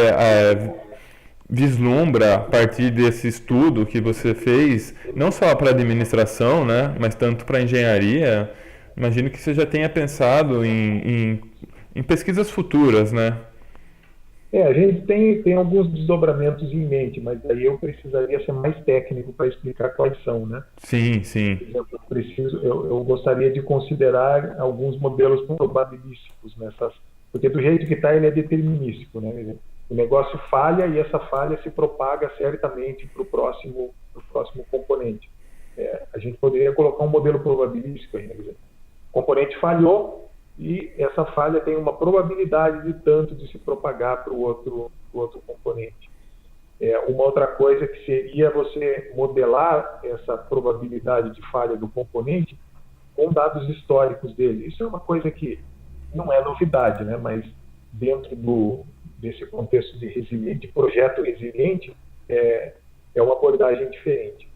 vislumbra, a partir desse estudo que você fez, não só para administração, né, mas tanto para engenharia, imagino que você já tenha pensado em pesquisas futuras, né? A gente tem alguns desdobramentos em mente, mas aí eu precisaria ser mais técnico para explicar quais são, né? Sim, sim. Por exemplo, eu gostaria de considerar alguns modelos probabilísticos nessas, porque do jeito que está ele é determinístico, né? O negócio falha e essa falha se propaga certamente para o próximo componente. A gente poderia colocar um modelo probabilístico aí, né? Quer dizer, o componente falhou e essa falha tem uma probabilidade de tanto de se propagar para o outro componente. Uma outra coisa que seria você modelar essa probabilidade de falha do componente com dados históricos dele. Isso é uma coisa que não é novidade, né? Mas dentro desse contexto de projeto resiliente, é uma abordagem diferente.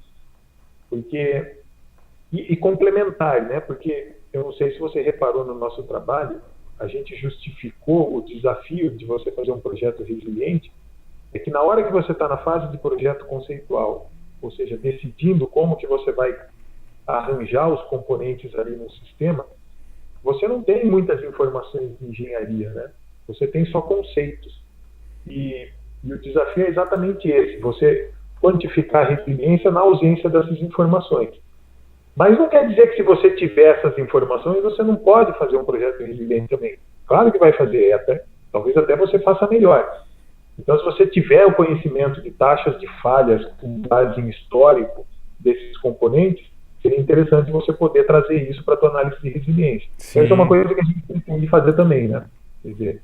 E complementar, né? Porque eu não sei se você reparou no nosso trabalho, a gente justificou o desafio de você fazer um projeto resiliente, é que na hora que você está na fase de projeto conceitual, ou seja, decidindo como que você vai arranjar os componentes ali no sistema, você não tem muitas informações de engenharia, né? Você tem só conceitos. E o desafio é exatamente esse, você quantificar a resiliência na ausência dessas informações. Mas não quer dizer que se você tiver essas informações, você não pode fazer um projeto resiliente também. Claro que vai fazer, talvez até você faça melhor. Então, se você tiver o conhecimento de taxas de falhas com base em histórico desses componentes, seria interessante você poder trazer isso para a tua análise de resiliência. Sim. Essa é uma coisa que a gente tem que fazer também, né? Quer dizer,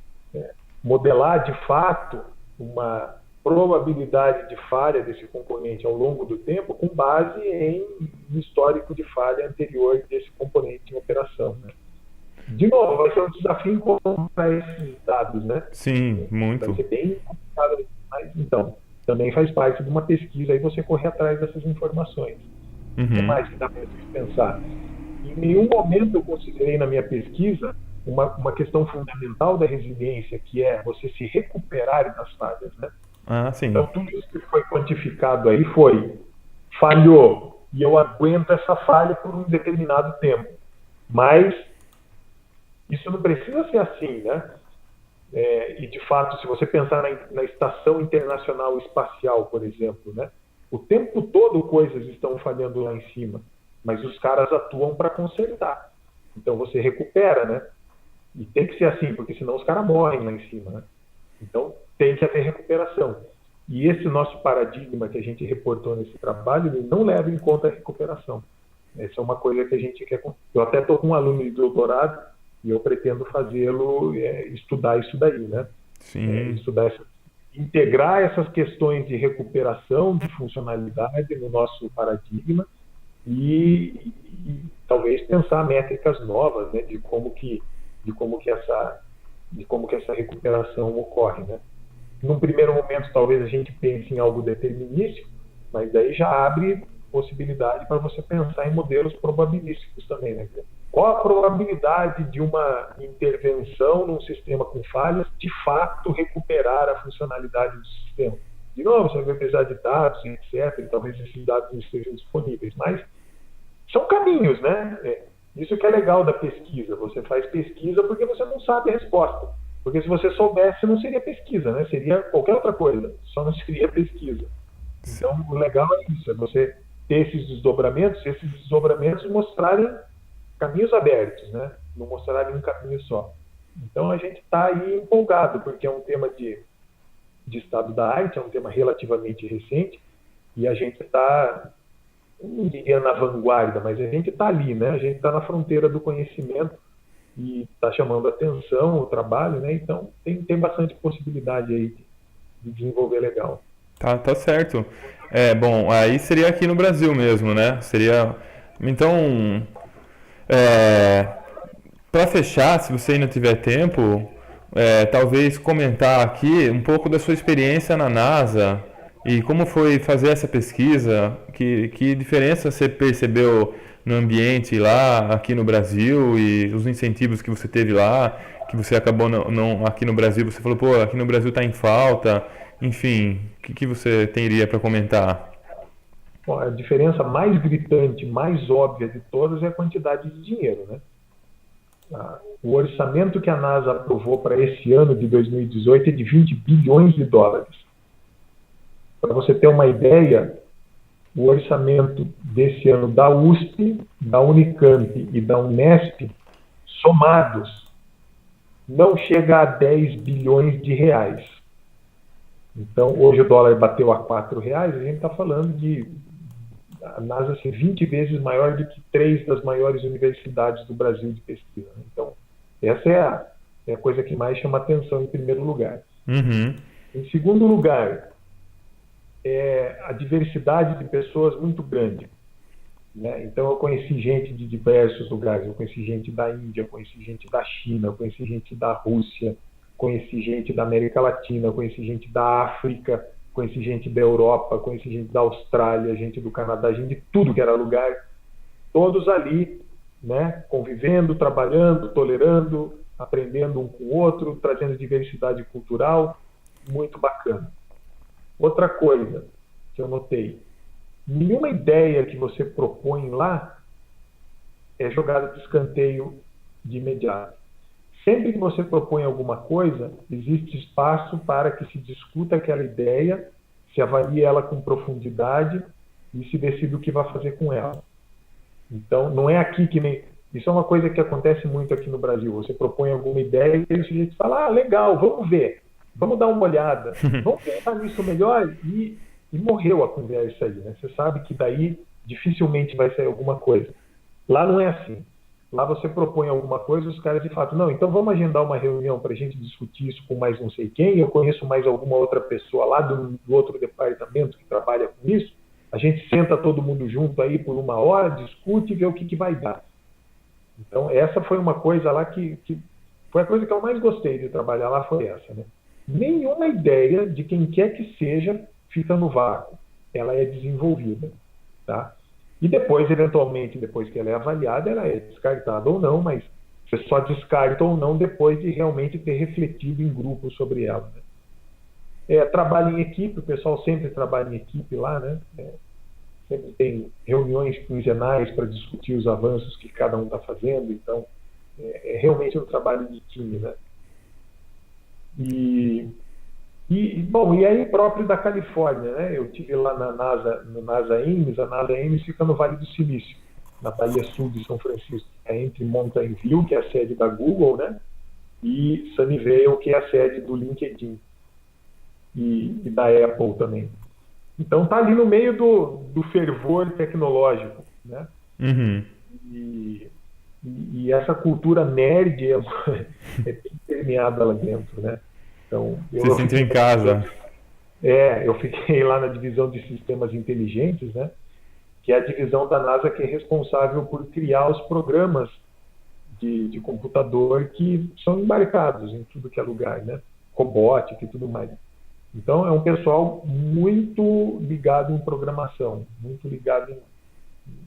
modelar de fato uma probabilidade de falha desse componente ao longo do tempo com base em histórico de falha anterior desse componente em operação, né? De novo, vai ser um desafio encontrar esses dados, né? Sim, muito. Vai ser bem complicado, mas então, também faz parte de uma pesquisa aí você correr atrás dessas informações. O que mais que dá para pensar? Em nenhum momento eu considerei na minha pesquisa uma questão fundamental da resiliência, que é você se recuperar das falhas, né? Sim. Então, tudo isso que foi quantificado aí falhou, e eu aguento essa falha por um determinado tempo. Mas isso não precisa ser assim, né? E, de fato, se você pensar na Estação Internacional Espacial, por exemplo, né? O tempo todo coisas estão falhando lá em cima, mas os caras atuam para consertar. Então, você recupera, né? E tem que ser assim, porque senão os caras morrem lá em cima, né? Então, tem que haver recuperação. E esse nosso paradigma que a gente reportou nesse trabalho, ele não leva em conta a recuperação. Essa é uma coisa que a gente quer... Eu até estou com um aluno de doutorado e eu pretendo fazê-lo estudar isso daí, né? Sim. Integrar essas questões de recuperação, de funcionalidade no nosso paradigma e talvez pensar métricas novas, né? De como que essa recuperação ocorre, né? Num primeiro momento, talvez a gente pense em algo determinístico, mas daí já abre possibilidade para você pensar em modelos probabilísticos também, né? Qual a probabilidade de uma intervenção num sistema com falhas de fato recuperar a funcionalidade do sistema? De novo, você vai precisar de dados, etc. E talvez esses dados não estejam disponíveis, mas são caminhos, né? Isso que é legal da pesquisa. Você faz pesquisa porque você não sabe a resposta. Porque se você soubesse, não seria pesquisa, né? Seria qualquer outra coisa, só não seria pesquisa. Então, o legal é isso, é você ter esses desdobramentos mostrarem caminhos abertos, né? Não mostrarem um caminho só. Então, a gente está aí empolgado, porque é um tema de estado da arte, é um tema relativamente recente, e a gente está, não diria na vanguarda, mas a gente está ali, né? A gente está na fronteira do conhecimento, e está chamando a atenção o trabalho, né? Então tem bastante possibilidade aí de desenvolver legal. Tá certo. Bom, aí seria aqui no Brasil mesmo, né? Seria, então, para fechar, se você ainda tiver tempo, talvez comentar aqui um pouco da sua experiência na NASA e como foi fazer essa pesquisa, que diferença você percebeu no ambiente lá, aqui no Brasil, e os incentivos que você teve lá, que você acabou não aqui no Brasil, você falou, pô, aqui no Brasil está em falta, Enfim, o que você teria para comentar? Bom, a diferença mais gritante, mais óbvia de todas é a quantidade de dinheiro, né? O orçamento que a NASA aprovou para esse ano de 2018 é de 20 bilhões de dólares. Para você ter uma ideia, o orçamento desse ano da USP, da Unicamp e da Unesp, somados, não chega a 10 bilhões de reais. Então, hoje o dólar bateu a R$ 4, a gente está falando de a NASA ser 20 vezes maior do que 3 das maiores universidades do Brasil de pesquisa. Então, essa é a coisa que mais chama atenção em primeiro lugar. Uhum. Em segundo lugar, é a diversidade de pessoas muito grande. Né? Então, eu conheci gente de diversos lugares. Eu conheci gente da Índia, conheci gente da China, conheci gente da Rússia, conheci gente da América Latina, conheci gente da África, conheci gente da Europa, conheci gente da Austrália, gente do Canadá, gente de tudo que era lugar. Todos ali, né? Convivendo, trabalhando, tolerando, aprendendo um com o outro, trazendo diversidade cultural. Muito bacana. Outra coisa que eu notei, nenhuma ideia que você propõe lá é jogada de escanteio de imediato. Sempre que você propõe alguma coisa, existe espaço para que se discuta aquela ideia, se avalie ela com profundidade e se decida o que vai fazer com ela. Então, não é aqui que nem... Isso é uma coisa que acontece muito aqui no Brasil. Você propõe alguma ideia e o sujeito fala, legal, vamos ver, vamos dar uma olhada, vamos pensar nisso melhor e morreu a conversa aí. Né? Você sabe que daí dificilmente vai sair alguma coisa. Lá não é assim. Lá você propõe alguma coisa, os caras de fato, não, então vamos agendar uma reunião para a gente discutir isso com mais não sei quem, eu conheço mais alguma outra pessoa lá do outro departamento que trabalha com isso, a gente senta todo mundo junto aí por 1 hora, discute e vê o que vai dar. Então, essa foi uma coisa lá que foi a coisa que eu mais gostei de trabalhar lá, foi essa. Né? Nenhuma ideia de quem quer que seja fica no vácuo, ela é desenvolvida. Tá? E depois, eventualmente, depois que ela é avaliada, ela é descartada ou não, mas você só descarta ou não depois de realmente ter refletido em grupo sobre ela. Né? Trabalho em equipe, o pessoal sempre trabalha em equipe lá, né? Sempre tem reuniões quinzenais para discutir os avanços que cada um está fazendo, então é realmente um trabalho de time. Né? Bom, e aí próprio da Califórnia, né? Eu tive lá na NASA, no NASA Ames, a NASA Ames fica no Vale do Silício, na Bahia Sul de São Francisco, entre Mountain View, que é a sede da Google, né? E Sunnyvale, que é a sede do LinkedIn e da Apple também. Então tá ali no meio do fervor tecnológico, né? Uhum. E essa cultura nerd é bem permeada lá dentro, né? Então, Você sentiu em casa. Eu fiquei lá na divisão de sistemas inteligentes, né? Que é a divisão da NASA que é responsável por criar os programas de computador que são embarcados em tudo que é lugar, né? Robótica e tudo mais. Então, é um pessoal muito ligado em programação, muito ligado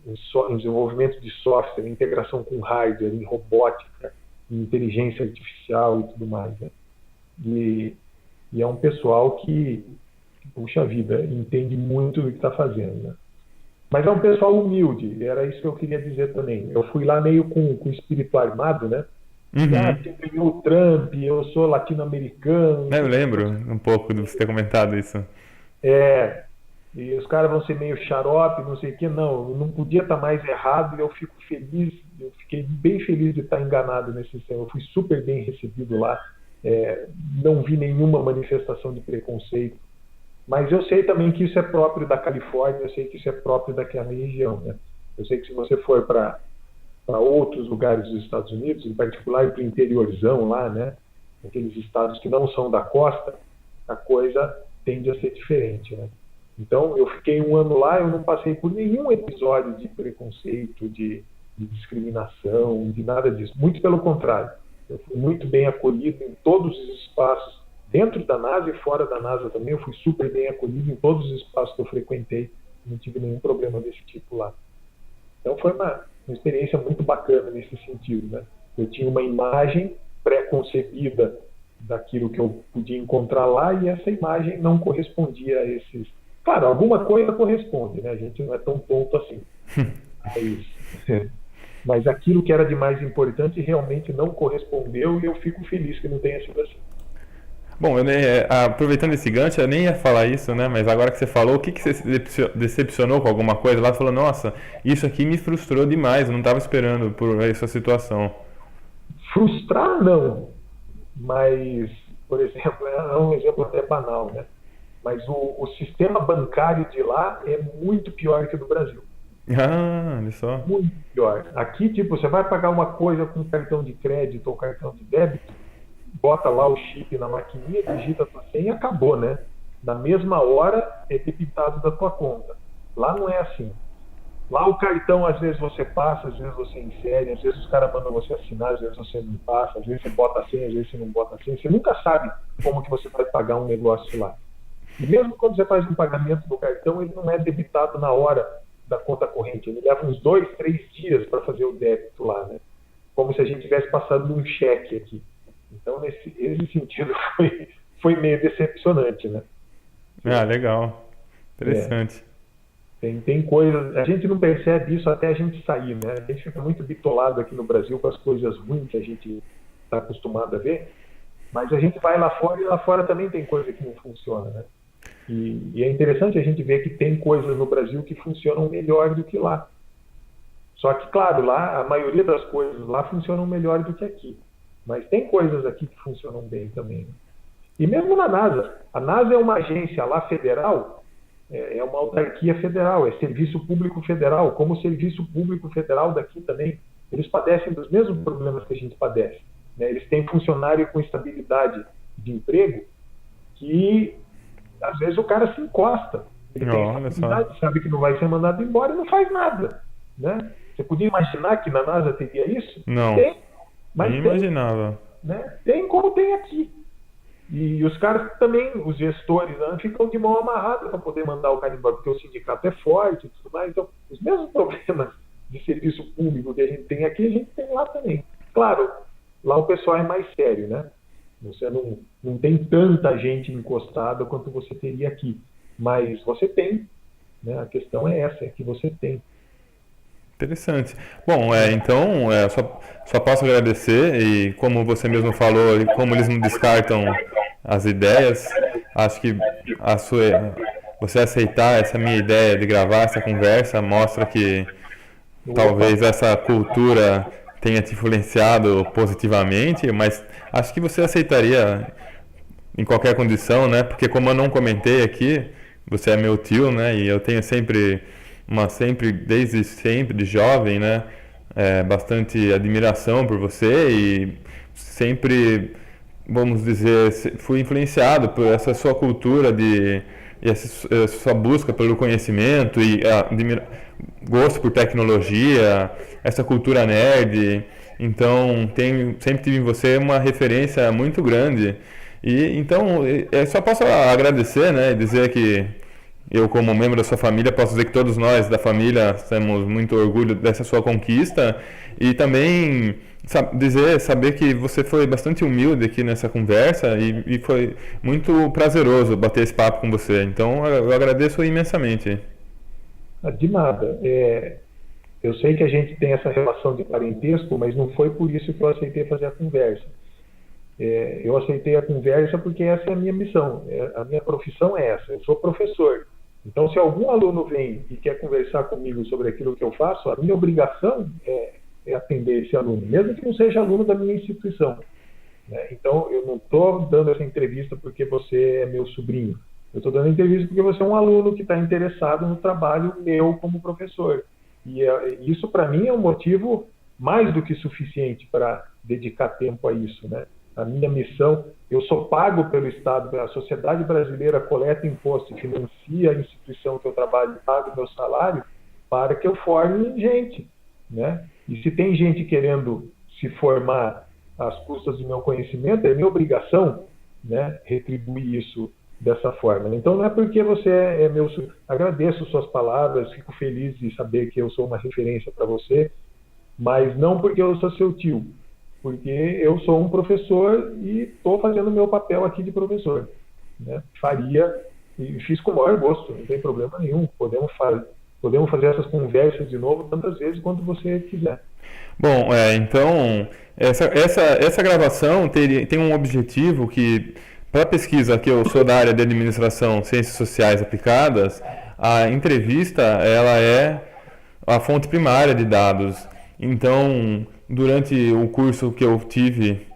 em desenvolvimento de software, em integração com hardware, em robótica, em inteligência artificial e tudo mais, né? E é um pessoal que, puxa vida, entende muito do que está fazendo. Né? Mas é um pessoal humilde, era isso que eu queria dizer também. Eu fui lá meio com o espírito armado, né? Uhum. Ganhou o Trump, eu sou latino-americano. Eu lembro um pouco de você ter comentado isso. E os caras vão ser meio xarope, não sei o que. Não podia estar mais errado e eu fico feliz, eu fiquei bem feliz de estar enganado nesse sistema. Eu fui super bem recebido lá. Não vi nenhuma manifestação de preconceito, mas eu sei também que isso é próprio da Califórnia, eu sei que isso é próprio daquela região, né? Eu sei que se você for para outros lugares dos Estados Unidos, em particular para o interiorzão lá, né? Aqueles estados que não são da costa, a coisa tende a ser diferente, né? Então, eu fiquei 1 ano lá, eu não passei por nenhum episódio de preconceito, de discriminação, de nada disso. Muito pelo contrário. Eu fui muito bem acolhido em todos os espaços, dentro da NASA e fora da NASA também. Eu fui super bem acolhido em todos os espaços que eu frequentei. Não tive nenhum problema desse tipo lá. Então foi uma experiência muito bacana nesse sentido. Né? Eu tinha uma imagem pré-concebida daquilo que eu podia encontrar lá, e essa imagem não correspondia a esses. Claro, alguma coisa corresponde, né? A gente não é tão tonto assim. Mas aquilo que era de mais importante realmente não correspondeu, e eu fico feliz que não tenha sido assim. Bom, aproveitando esse gancho, eu nem ia falar isso, né? Mas agora que você falou, o que você se decepcionou com alguma coisa lá? Você falou, nossa, isso aqui me frustrou demais, eu não estava esperando por essa situação. Frustrar, não. Mas, por exemplo, é um exemplo até banal, né? Mas o sistema bancário de lá é muito pior que o do Brasil. Ah, olha só. Muito pior. Aqui, tipo, você vai pagar uma coisa com cartão de crédito ou cartão de débito, bota lá o chip na maquininha, digita a tua senha e acabou, né? Na mesma hora é debitado da tua conta. Lá não é assim. Lá o cartão, às vezes você passa, às vezes você insere, às vezes os caras mandam você assinar, às vezes você não passa, às vezes você bota a senha, às vezes você não bota a senha. Você nunca sabe como que você vai pagar um negócio lá. E mesmo quando você faz um pagamento do cartão, ele não é debitado na hora da conta corrente. Ele leva uns 2, 3 dias para fazer o débito lá, né? Como se a gente tivesse passado um cheque aqui. Então, nesse sentido, foi meio decepcionante, né? Ah, legal. É, Interessante. tem coisas, a gente não percebe isso até a gente sair, né? A gente fica muito bitolado aqui no Brasil com as coisas ruins que a gente está acostumado a ver, mas a gente vai lá fora, e lá fora também tem coisa que não funciona, né? E é interessante a gente ver que tem coisas no Brasil que funcionam melhor do que lá. Só que, claro, lá a maioria das coisas lá funcionam melhor do que aqui. Mas tem coisas aqui que funcionam bem também, né? E mesmo na NASA. A NASA é uma agência lá federal, é uma autarquia federal, é serviço público federal. Como o serviço público federal daqui também, eles padecem dos mesmos problemas que a gente padece, né? Eles têm funcionário com estabilidade de emprego que, às vezes, o cara se encosta. Ele tem Olha só. estabilidade, sabe que não vai ser mandado embora e não faz nada, né? Você podia imaginar que na NASA teria isso? Não, Tem, mas nem tem, imaginava. né? Tem como tem aqui. E os caras também, os gestores, né, ficam de mão amarrada para poder mandar o cara embora, porque o sindicato é forte e tudo mais. Então, os mesmos problemas de serviço público que a gente tem aqui, a gente tem lá também. Claro, lá o pessoal é mais sério, né? Você não tem tanta gente encostada quanto você teria aqui. Mas você tem, né? A questão é essa, é que você tem. Interessante. Bom, então, só posso agradecer e como você mesmo falou, e como eles não descartam as ideias, acho que você aceitar essa minha ideia de gravar essa conversa mostra que Opa, talvez essa cultura tenha te influenciado positivamente, mas acho que você aceitaria em qualquer condição, né? Porque como eu não comentei aqui, você é meu tio, né? E eu tenho desde sempre, de jovem, né? Bastante admiração por você e sempre, vamos dizer, fui influenciado por essa sua cultura e essa sua busca pelo conhecimento e gosto por tecnologia, essa cultura nerd. Então, sempre tive em você uma referência muito grande. E então, só posso agradecer, né, e dizer que eu, como membro da sua família, posso dizer que todos nós da família temos muito orgulho dessa sua conquista e também saber que você foi bastante humilde aqui nessa conversa e foi muito prazeroso bater esse papo com você. Então, eu agradeço imensamente. de nada. Eu sei que a gente tem essa relação de parentesco, mas não foi por isso que eu aceitei fazer a conversa. Eu aceitei a conversa porque essa é a minha missão. A minha profissão é essa. Eu sou professor. Então, se algum aluno vem e quer conversar comigo sobre aquilo que eu faço, a minha obrigação é atender esse aluno, mesmo que não seja aluno da minha instituição, né? Então, eu não estou dando essa entrevista porque você é meu sobrinho. Eu estou dando a entrevista porque você é um aluno que está interessado no trabalho meu como professor. E isso, para mim, é um motivo mais do que suficiente para dedicar tempo a isso, né? A minha missão, eu sou pago pelo Estado, a sociedade brasileira coleta imposto e financia a instituição que eu trabalho, paga o meu salário para que eu forme gente, né? E se tem gente querendo se formar às custas do meu conhecimento, é minha obrigação, né, retribuir isso dessa forma. Então não é porque você é meu... Agradeço suas palavras, fico feliz de saber que eu sou uma referência para você, mas não porque eu sou seu tio. porque eu sou um professor e estou fazendo o meu papel aqui de professor, né? Faria e fiz com o maior gosto, não tem problema nenhum. Podemos fazer essas conversas de novo tantas vezes quanto você quiser. Bom, então, essa gravação tem um objetivo que, para a pesquisa que eu sou da área de administração, ciências sociais aplicadas, a entrevista, ela é a fonte primária de dados. Então, durante o curso que eu tive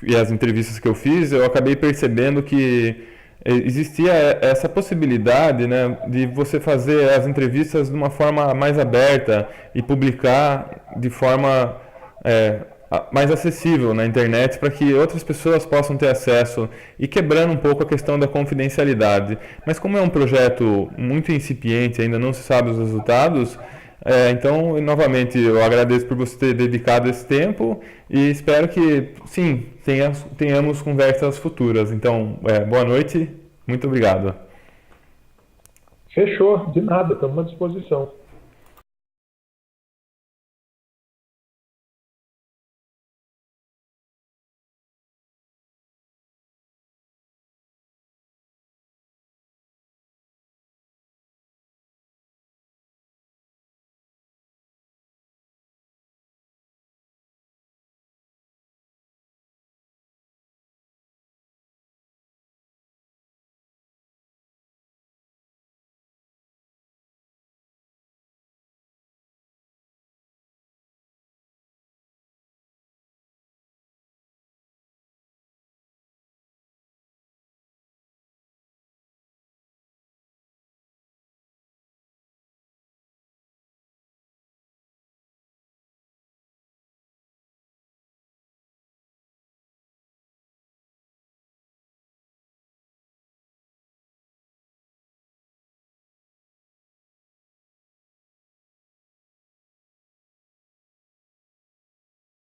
e as entrevistas que eu fiz, eu acabei percebendo que existia essa possibilidade, né, de você fazer as entrevistas de uma forma mais aberta e publicar de forma mais acessível na internet para que outras pessoas possam ter acesso e quebrando um pouco a questão da confidencialidade. Mas como é um projeto muito incipiente, ainda não se sabe os resultados, então, novamente, eu agradeço por você ter dedicado esse tempo e espero que, sim, tenhamos conversas futuras. Então, boa noite, muito obrigado. Fechou, de nada, estamos à disposição.